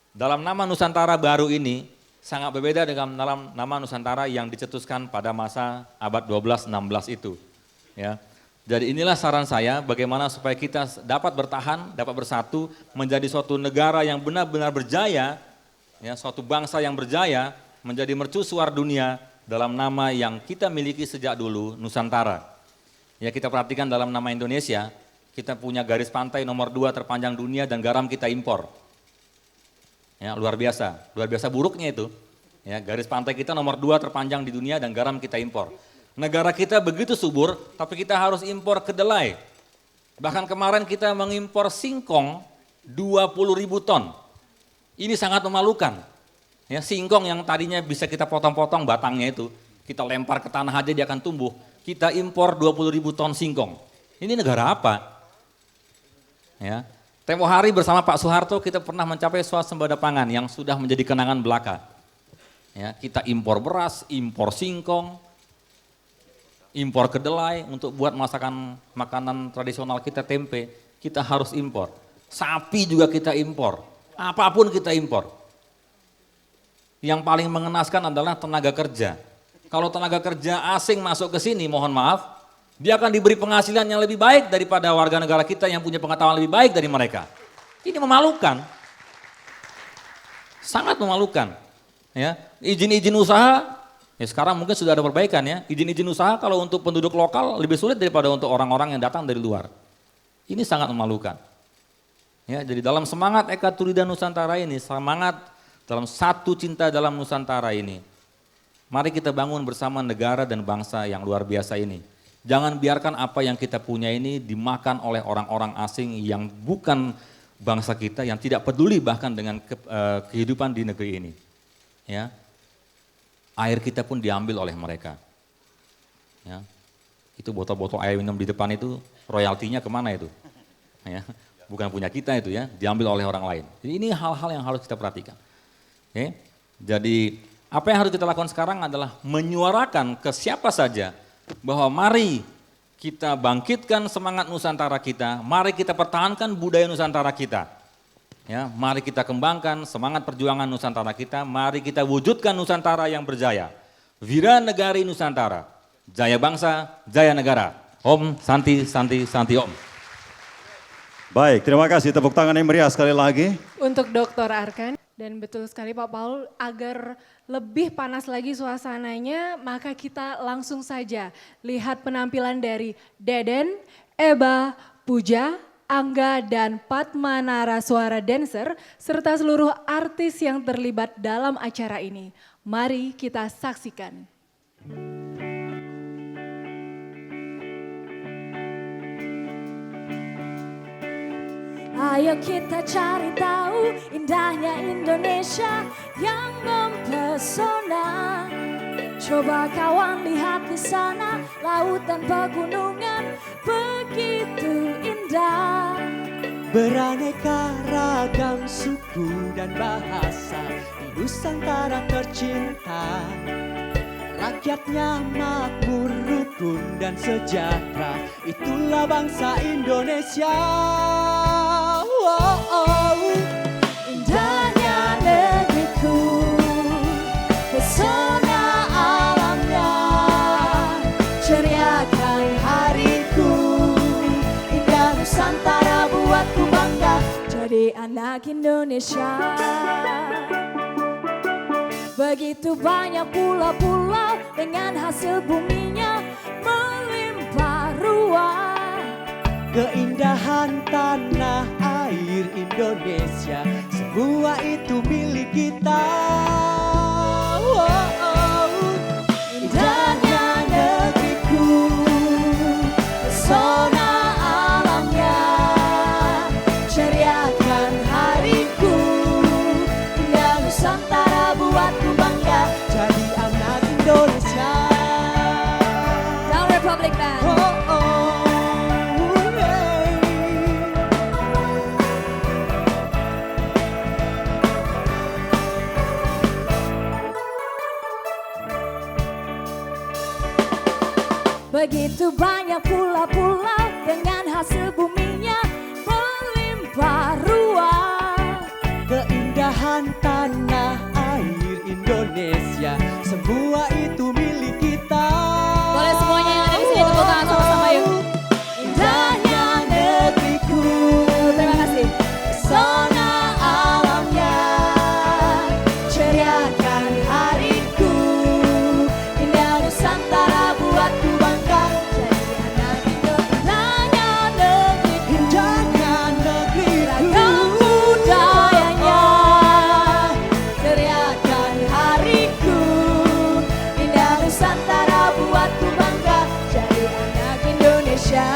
Dalam nama Nusantara baru ini sangat berbeda dengan dalam nama Nusantara yang dicetuskan pada masa abad 12-16 itu. Ya. Jadi inilah saran saya bagaimana supaya kita dapat bertahan, dapat bersatu, menjadi suatu negara yang benar-benar berjaya, ya, suatu bangsa yang berjaya, menjadi mercusuar dunia dalam nama yang kita miliki sejak dulu, Nusantara. Ya, kita perhatikan dalam nama Indonesia, kita punya garis pantai nomor 2 terpanjang dunia dan garam kita impor. Ya, luar biasa buruknya itu. Ya, garis pantai kita nomor 2 terpanjang di dunia dan garam kita impor. Negara kita begitu subur, tapi kita harus impor kedelai. Bahkan kemarin kita mengimpor singkong 20.000 ton. Ini sangat memalukan. Ya, singkong yang tadinya bisa kita potong-potong batangnya itu, kita lempar ke tanah aja dia akan tumbuh. Kita impor 20.000 ton singkong. Ini negara apa? Ya. Tempo hari bersama Pak Soeharto kita pernah mencapai swasembada pangan yang sudah menjadi kenangan belaka. Ya, kita impor beras, impor singkong, impor kedelai untuk buat masakan makanan tradisional kita, tempe, kita harus impor. Sapi juga kita impor, apapun kita impor. Yang paling mengenaskan adalah tenaga kerja. Kalau tenaga kerja asing masuk ke sini, mohon maaf, dia akan diberi penghasilan yang lebih baik daripada warga negara kita yang punya pengetahuan lebih baik dari mereka. Ini memalukan, sangat memalukan. Ya, izin-izin usaha, ya sekarang mungkin sudah ada perbaikan ya. Izin-izin usaha kalau untuk penduduk lokal lebih sulit daripada untuk orang-orang yang datang dari luar. Ini sangat memalukan. Ya, jadi dalam semangat Eka Turida Nusantara ini, semangat dalam satu cinta dalam Nusantara ini, mari kita bangun bersama negara dan bangsa yang luar biasa ini. Jangan biarkan apa yang kita punya ini dimakan oleh orang-orang asing yang bukan bangsa kita yang tidak peduli bahkan dengan kehidupan di negeri ini. Ya. Air kita pun diambil oleh mereka. Ya. Itu botol-botol air minum di depan itu royaltinya kemana itu? Ya. Bukan punya kita itu ya, diambil oleh orang lain. Jadi ini hal-hal yang harus kita perhatikan. Oke? Jadi apa yang harus kita lakukan sekarang adalah menyuarakan ke siapa saja bahwa mari kita bangkitkan semangat Nusantara kita, mari kita pertahankan budaya Nusantara kita. Ya, mari kita kembangkan semangat perjuangan Nusantara kita, mari kita wujudkan Nusantara yang berjaya. Wira Negari Nusantara, jaya bangsa, jaya negara. Om Santi Santi Santi Om. Baik, terima kasih. Tepuk tangan yang meriah sekali lagi. Untuk Dr. Arkan. Dan betul sekali Pak Paul, agar lebih panas lagi suasananya, maka kita langsung saja lihat penampilan dari Deden, Eba, Puja, Angga, dan Padma Naraswara Dancer, serta seluruh artis yang terlibat dalam acara ini. Mari kita saksikan. Ayo kita cari tahu indahnya Indonesia yang mempesona. Coba kawan lihat di sana, laut dan pegunungan begitu indah. Beraneka ragam suku dan bahasa di Nusantara tercinta. Rakyatnya makmur, rukun dan sejahtera, itulah bangsa Indonesia. Indahnya negeriku, pesona alamnya, ceriakan hariku. Indah Nusantara buatku bangga jadi anak Indonesia. Begitu banyak pulau-pulau dengan hasil buminya melimpah ruah. Keindahan tanah air Indonesia, semua itu milik kita. Indahnya negeriku, pesona alamnya, ceriakan hariku. Indah Nusantara buatku bangga jadi anak Indonesia. Down Republic Band. Begitu banyak pulau-pulau dengan hasil buminya melimpah ruah. Keindahan tanah air Indonesia, semua itu milik kita. Boleh semuanya yang ada di sini tepuk tangan sama-sama yuk. Indahnya negeriku, terima kasih. Pesona alamnya, ceriakan hariku. Indah Nusantara buatku bangga jadi anak Indonesia. Indahnya negeriku, Ragam budayanya, teriakan hariku. Indah Nusantara buatku bangga jadi anak Indonesia.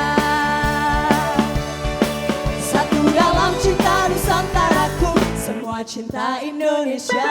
Satu dalam cinta Nusantaraku, semua cinta Indonesia.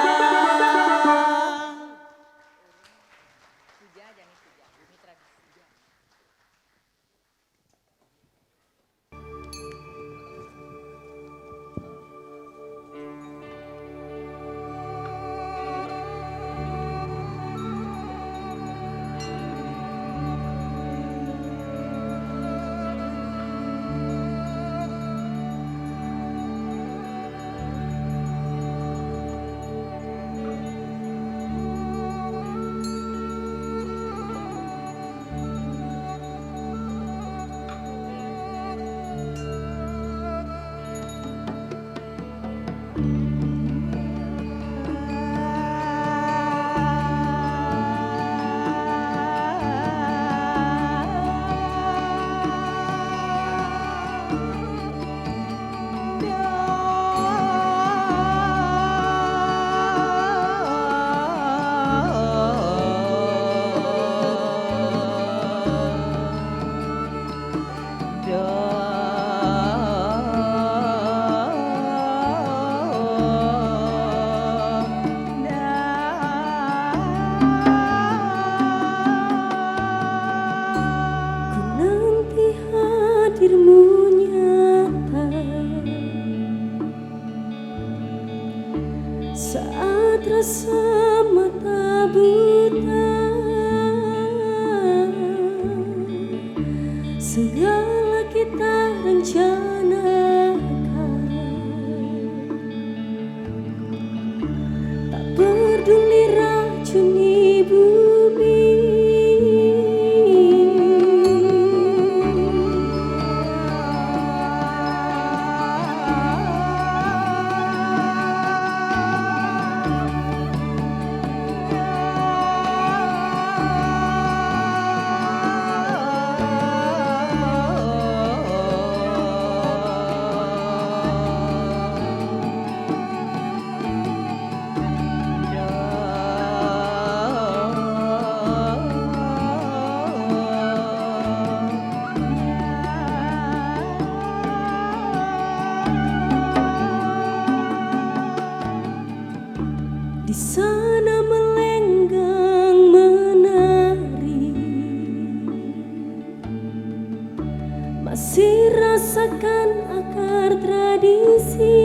rasakan akar tradisi.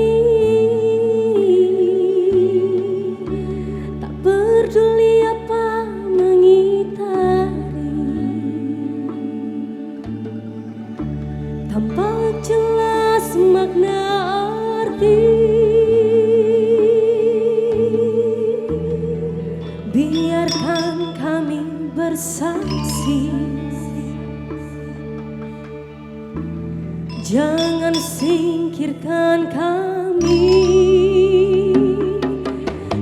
Tak peduli apa mengitari, tampak jelas makna arti. Biarkan kami bersaksi, jangan singkirkan kami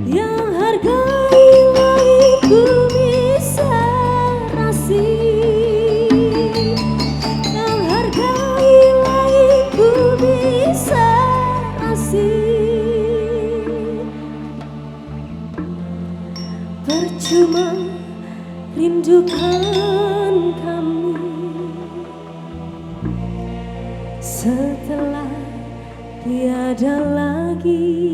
yang hargai langit bumi serasi, yang hargai langit bumi serasi. Percuma rindukan kami setelah tiada lagi.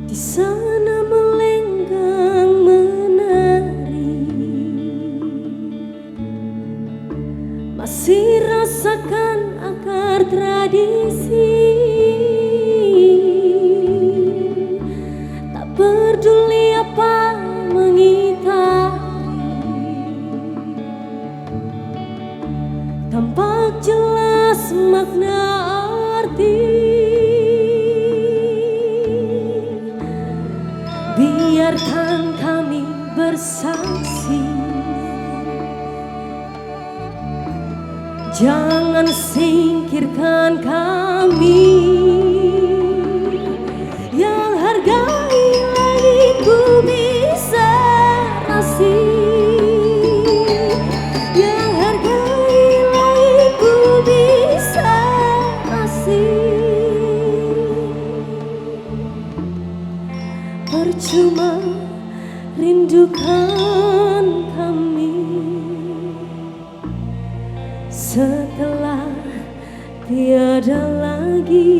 Di sana melenggang menari, masih rasakan akar tradisi. Tak peduli apa mengitari, tampak jelas makna arti. Biarkan kami bersaksi, jangan singkirkan kami yang hargai langit bumi serasi, yang hargai langit bumi serasi. Percuma rindukan kami setelah tiada lagi.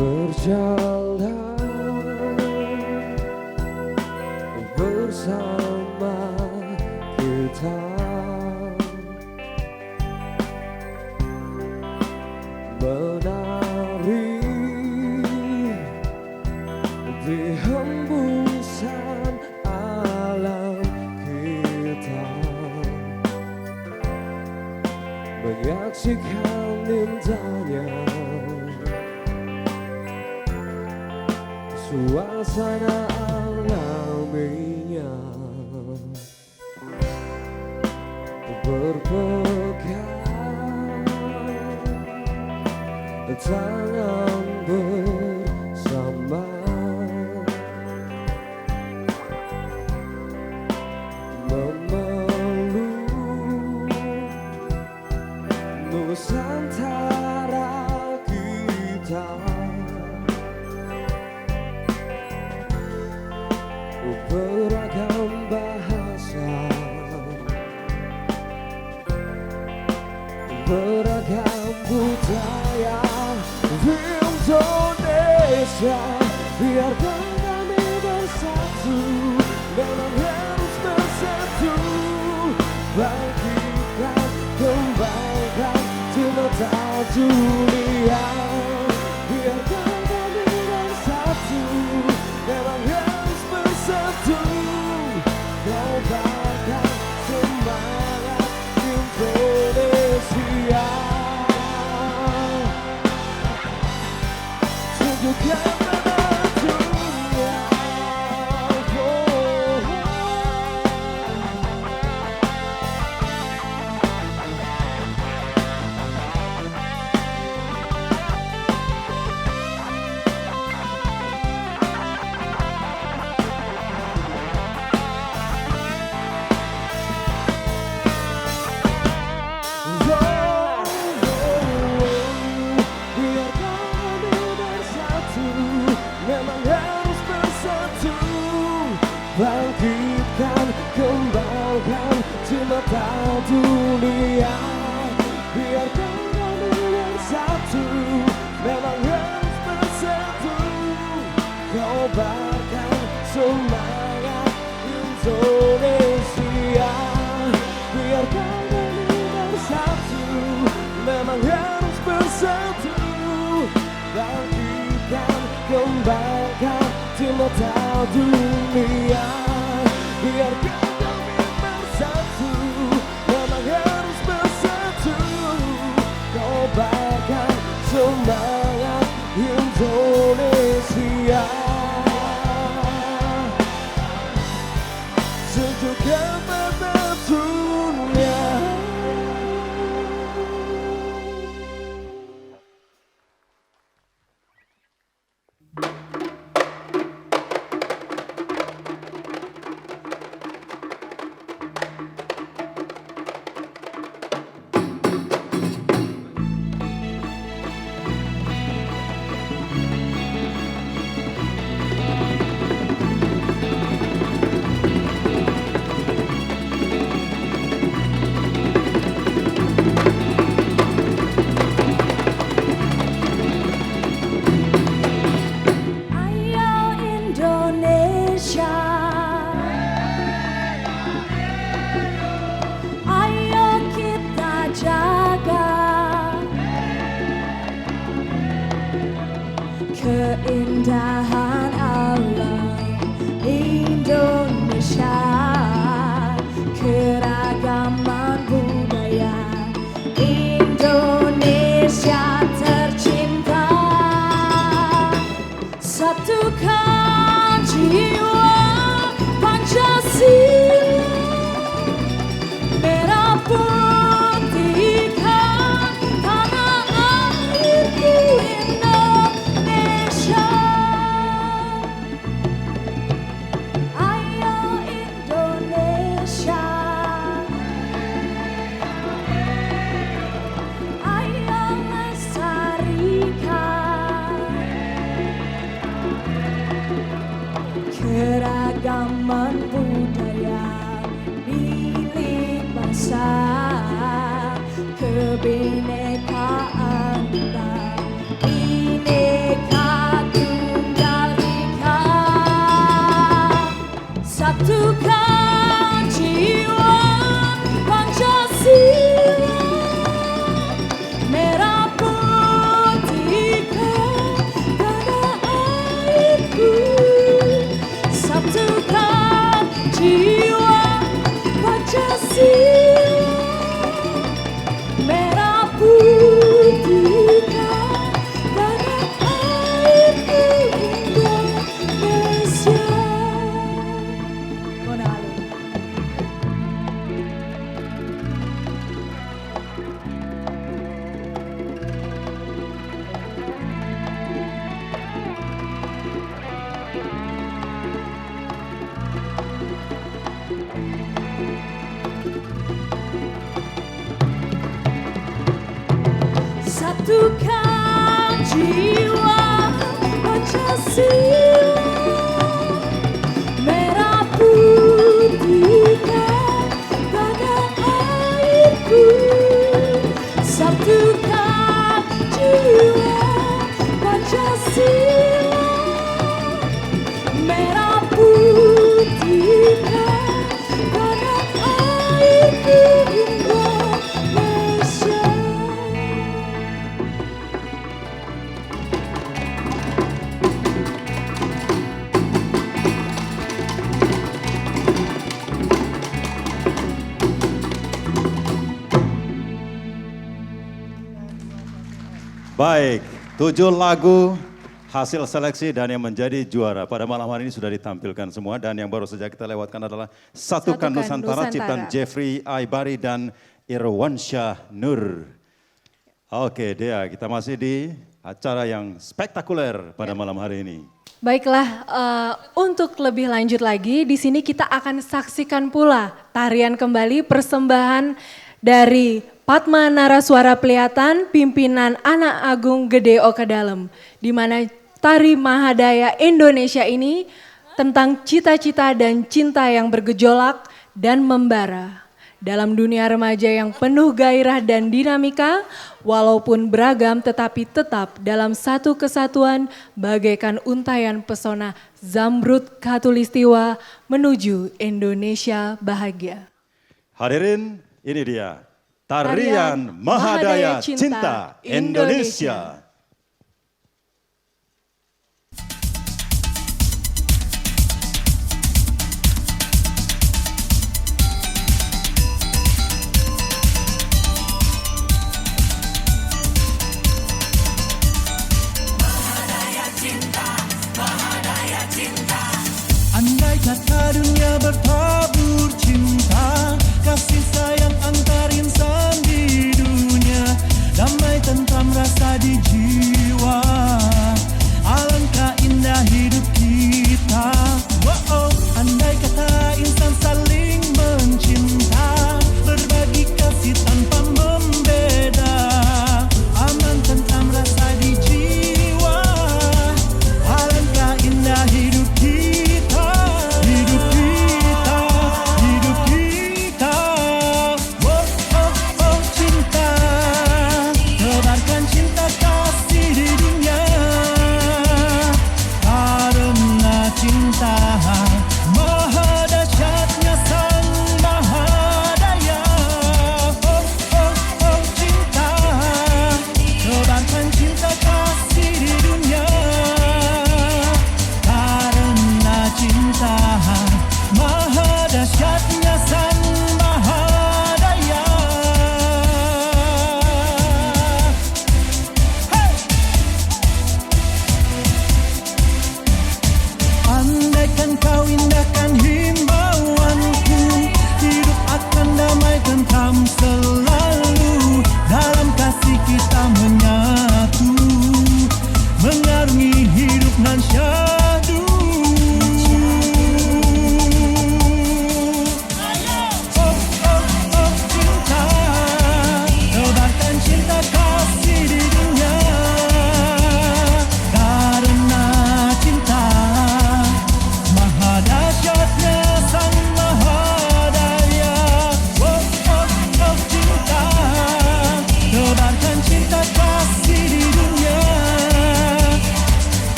Berjalan bersama kita, menari di hembusan alam kita, menyaksikan indahnya suasana alaminya, berpegang tangan bersama, memeluk Indonesia, biarkan kami bersatu, memang harus bersatu. Bangkitkan, kembangkan cinta dunia. Biarkan kami bersatu, memang harus bersatu. Kobarkan semangat Indonesia. Tunjukkan pada dunia. Memang harus bersatu. Bangkitkan, kembangkan cinta dunia. Biarkan kami bersatu, memang harus bersatu. Kobarkan semangat Indonesia. Biarkan kami bersatu, memang harus bersatu. Bangkitkan, kembangkan cinta dunia. Biarkan kami bersatu, memang harus bersatu. Kobarkan semangat Indonesia. Tunjukkan pada dunia. Keindahan alam Indonesia, keragaman budaya Indonesia tercinta. Satukan jiwa Pancasila, merah putihkan tanah airku Indonesia. Ayo Indonesia, ayo lestarikan keragaman budaya milik bangsa, kebinekaan kita Bhinneka Tunggal Ika. Satukan jiwa Pancasila, merah putihkan tanah airku. Satukan jiwa Pancasila, merah putihkan tanah airku Indonesia. Konali. Satukan jiwa Pancasila, merah putihkan tanah airku. Satukan jiwa Pancasila, Baik, 7 lagu hasil seleksi dan yang menjadi juara pada malam hari ini sudah ditampilkan semua. Dan yang baru saja kita lewatkan adalah Satukan Nusantara ciptaan Jeffrey Aibari dan Irwansyah Nur. Oke Dea, kita masih di acara yang spektakuler pada malam hari ini. Baiklah, untuk lebih lanjut lagi, di sini kita akan saksikan pula tarian kembali persembahan dari Padma Naraswara Pelihatan pimpinan Anak Agung Gede Oka Dalem, di mana tari Mahadaya Indonesia ini tentang cita-cita dan cinta yang bergejolak dan membara. Dalam dunia remaja yang penuh gairah dan dinamika, walaupun beragam tetapi tetap dalam satu kesatuan bagaikan untayan pesona Zamrud Khatulistiwa menuju Indonesia bahagia. Hadirin, ini dia Tarian Mahadaya Cinta Indonesia. Andai kata dunia bertabur cinta, kasih sayang antar insan di dunia, damai tentram rasa di jiwa, alangkah indah hidup kita. Wow, andai kata insan saling mencinta, berbagi kasih tanpa membeda, aman tentram rasa di jiwa, alangkah indah hidup kita. Andaikan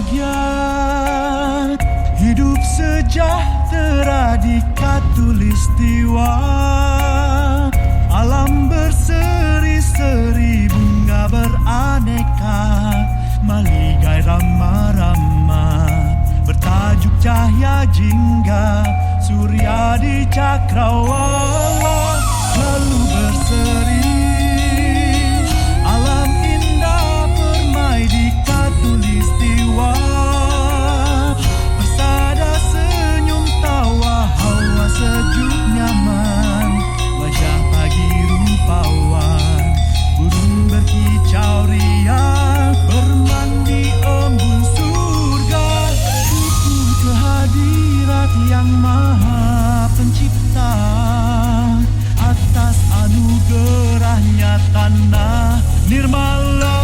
bahagia, hidup sejahtera di khatulistiwa. Alam berseri-seri, bunga beraneka, maligai rama-rama, bertajuk cahaya jingga, surya di cakrawala lalu berseri. Alam indah permai di khatulistiwa, persada senyum tawa, hawa sejuk nyaman, wajah pagi rupawan, burung berkicau riang, bermandi embun surga. Syukur kehadirat yang maha pencipta, atas anugerahnya tanah nirmala.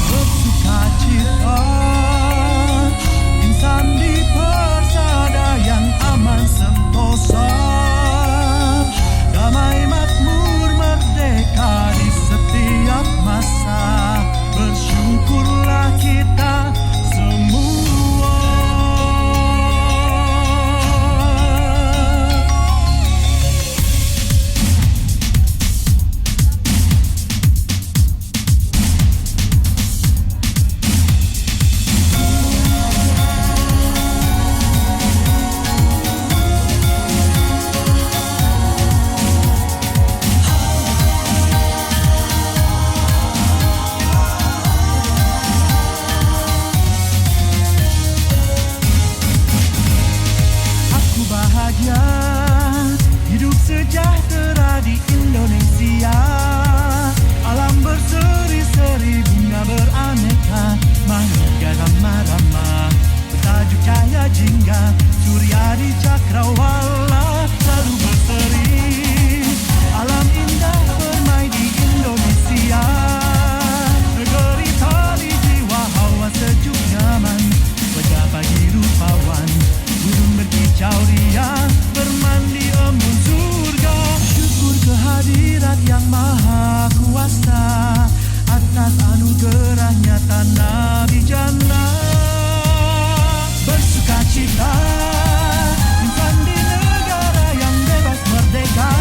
Bersukacita insan di persada yang aman sentosa, damai makmur merdeka di setiap masa. Bersyukurlah kita semua. Hidup sejahtera di Indonesia. Alam berseri-seri, bunga beraneka, maligai rama-rama, bertajuk cahaya jingga, surya di cakrawala lalu berseri. Alam indah permai di Indonesia, negeri tali jiwa, hawa sejuk nyaman, wajah pagi rupawan, burung berkicau riang, bermandi embun surga. Syukur kehadirat yang maha kuasa, atas anugerahnya tanah bijana. Bersukacita insan di negara yang bebas merdeka,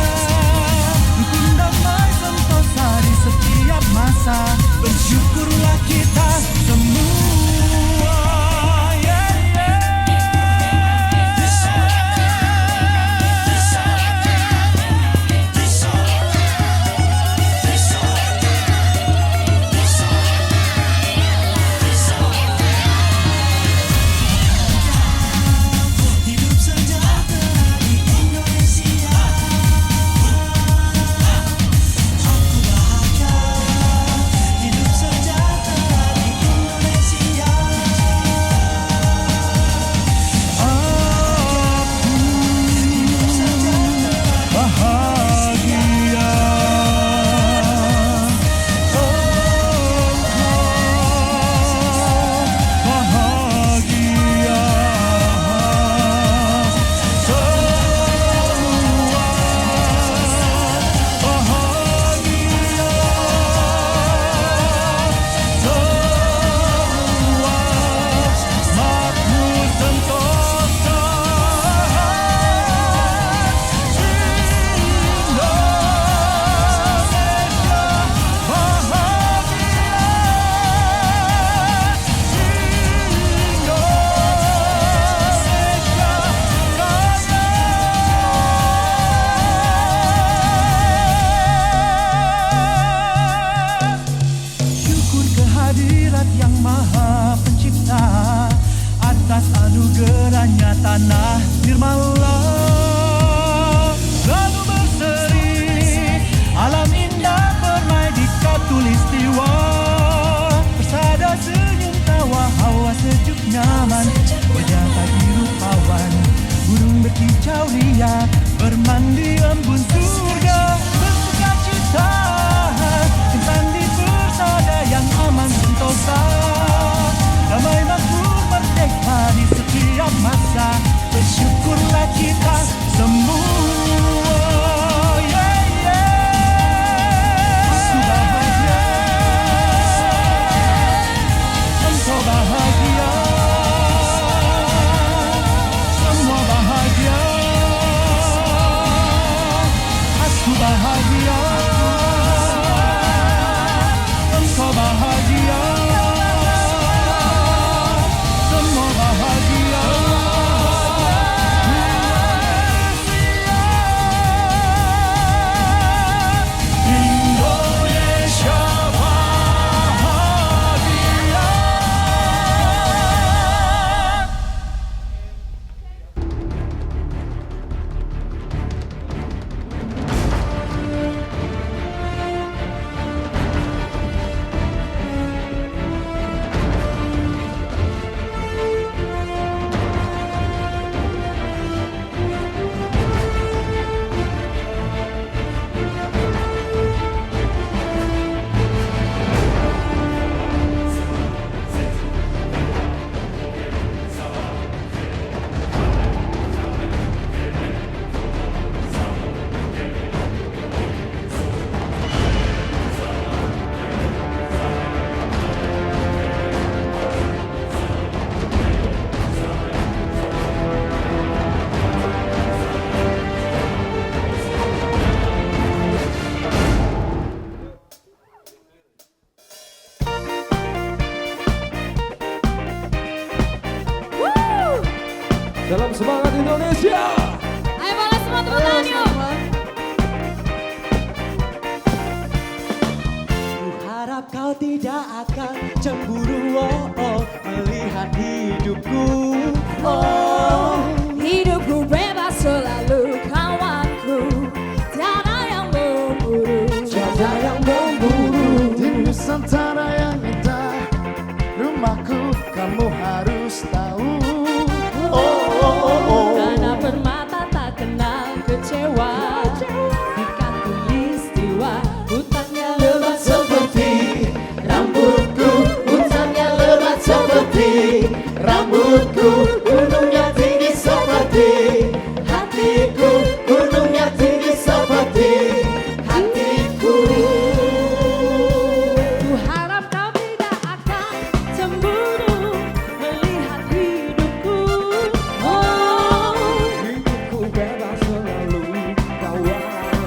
rukun damai sentosa di setiap masa. Bersyukurlah kita semua. Yang maha pencipta, atas anugerahnya tanah nirmala lalu berseri. Alam indah permai di khatulistiwa, persada senyum tawa, hawa sejuk nyaman, wajah pagi rupawan, burung berkicau ria, bermandi embun surga. Bersukacita insan di persada yang aman sentosa, damai makmur merdeka di setiap masa. Bersyukurlah kita semua. Sudah kau tidak akan cemburu melihat hidupku. Hidupku bebas selalu kawanku, tiada yang memburu. Tiada yang memburu. Di Nusantara yang indah, rumahku kamu harus tahu. Karena permata tak kenal kecewa, di khatulistiwa hutannya lebat seperti Rambutku, hutannya lebat seperti rambutku, gunungnya tinggi seperti hatiku, gunungnya tinggi seperti hatiku. ku harap kau tidak akan cemburu melihat hidupku. Hidupku bebas selalu kawan,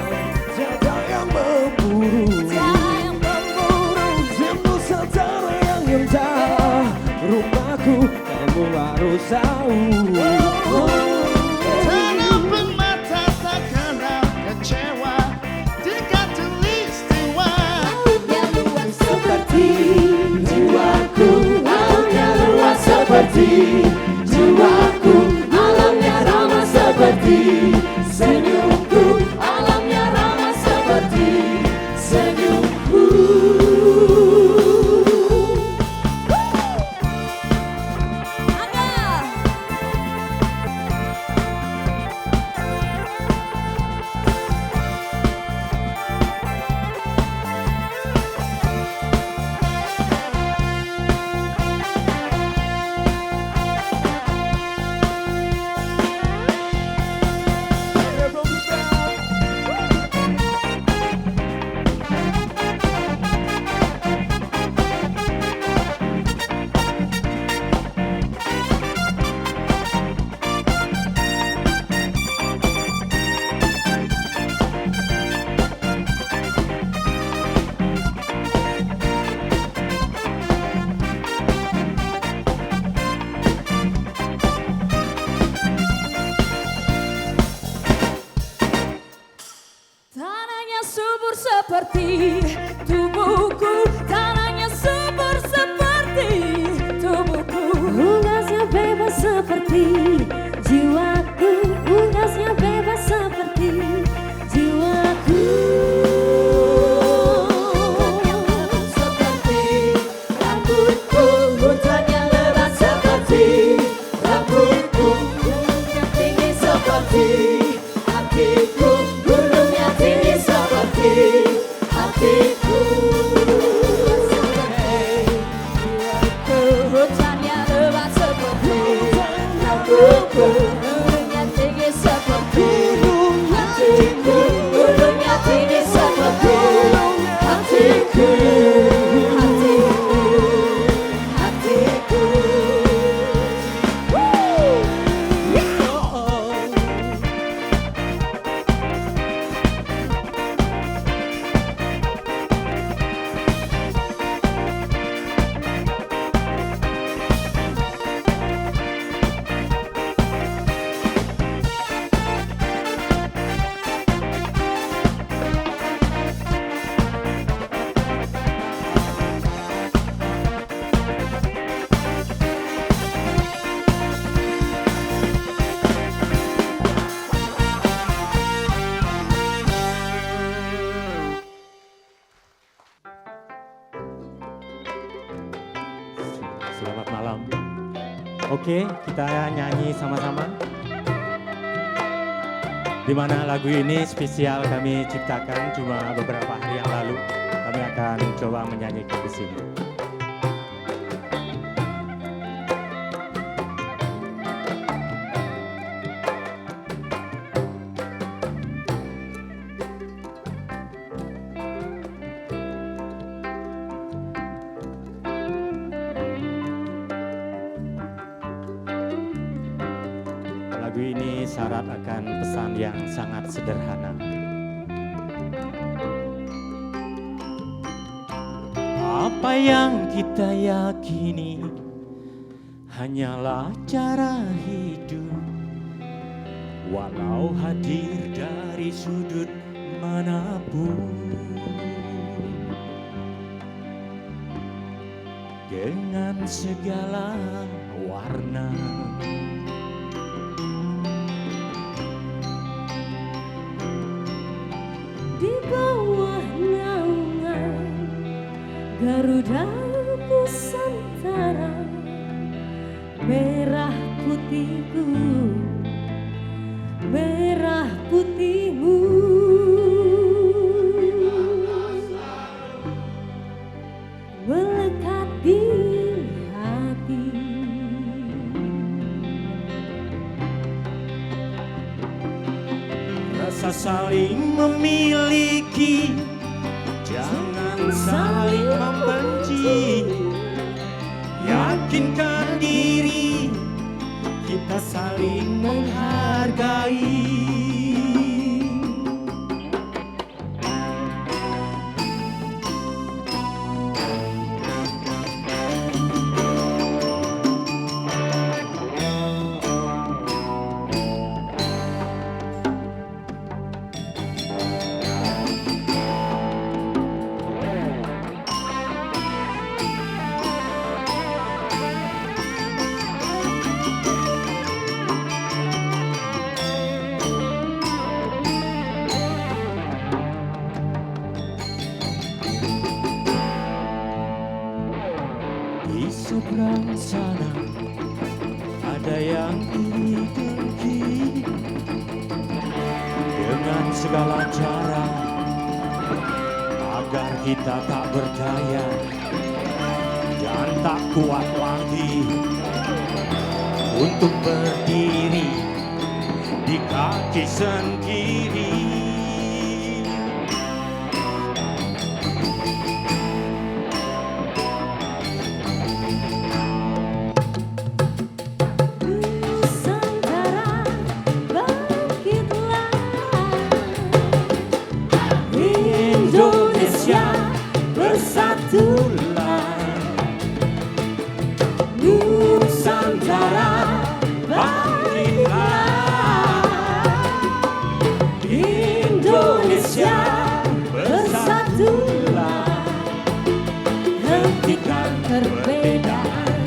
tiada yang memburu. Tiada yang memburu. Di Nusantara yang indah, rumahku kamu harus tahu. Tanah permata tak kenal kecewa, di khatulistiwa Yang luas seperti jiwaku, alamnya luas seperti jiwaku, alamnya ramah seperti senyumku, alamnya ramah seperti senyumku. Angga. Tanahnya subur seperti tubuhku, tanahnya subur seperti tubuhku. Unggasnya bebas seperti jiwaku, unggasnya bebas seperti jiwaku. Seperti rambutku, hutannya lebat seperti rambutku, gunungnya tinggi seperti hatiku, gunungnya tinggi seperti hatiku. Hutannya lebat seperti Rambutku, gunungnya tinggi seperti hatiku, gunungnya tinggi seperti hatiku. Hatiku. Selamat malam. Oke, kita nyanyi sama-sama. Di mana lagu ini spesial kami ciptakan cuma beberapa hari yang lalu. Kami akan coba menyanyikan di sini. Lagu ini syarat akan pesan yang sangat sederhana. Apa yang kita yakini hanyalah cara hidup, walau hadir dari sudut manapun. dengan segala warna. Di bawah naungan Garuda Nusantara, merah putihku, merah putihmu, melekat di hati. Rasa saling memiliki, jangan saling membenci. Yakinkan diri, kita saling menghargai. Di seberang sana ada yang iri dengki, dengan segala cara agar kita tak berdaya dan tak kuat lagi untuk berdiri di kaki sendiri. Nusantara bangkitlah, Indonesia bersatulah. Nusantara bangkitlah, Indonesia bersatulah. Hentikan perbedaan,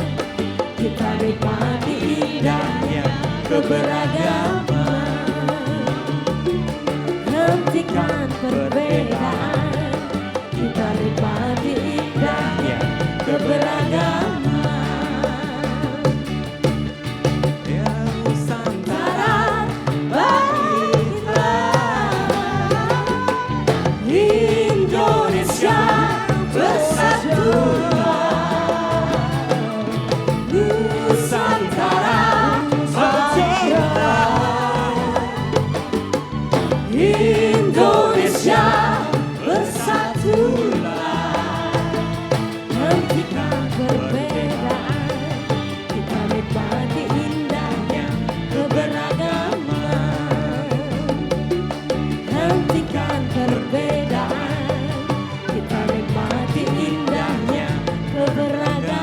kita nikmati indahnya keberagaman. Hentikan perbedaan, kita nikmati indahnya keberagaman. Ya Nusantara Bangkitlah, Indonesia bersatulah. Nusantara bangkitlah, Indonesia bersatulah. Hentikan perbedaan, kita nikmati indahnya keberagaman. Hentikan perbedaan, kita nikmati indahnya keberagaman.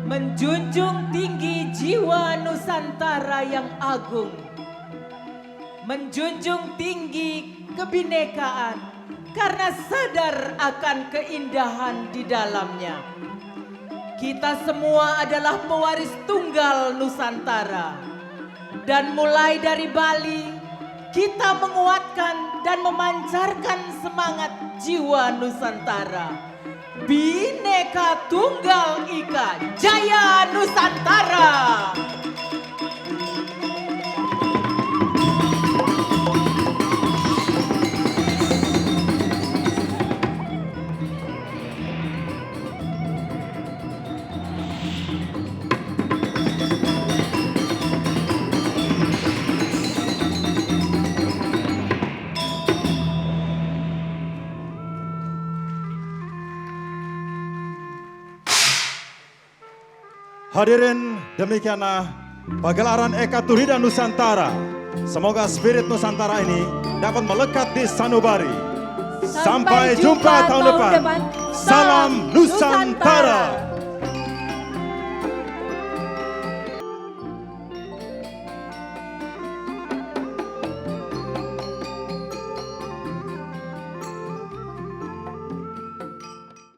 Menjunjung tinggi jiwa Nusantara yang agung, menjunjung tinggi kebinekaan karena sadar akan keindahan di dalamnya. Kita semua adalah pewaris tunggal Nusantara, dan mulai dari Bali kita menguatkan dan memancarkan semangat jiwa Nusantara. Bhinneka Tunggal Ika, Jaya Nusantara. Hadirin, demikianlah pagelaran Eka Turida Nusantara. Semoga spirit Nusantara ini dapat melekat di sanubari. Sampai jumpa tahun depan. Salam Nusantara.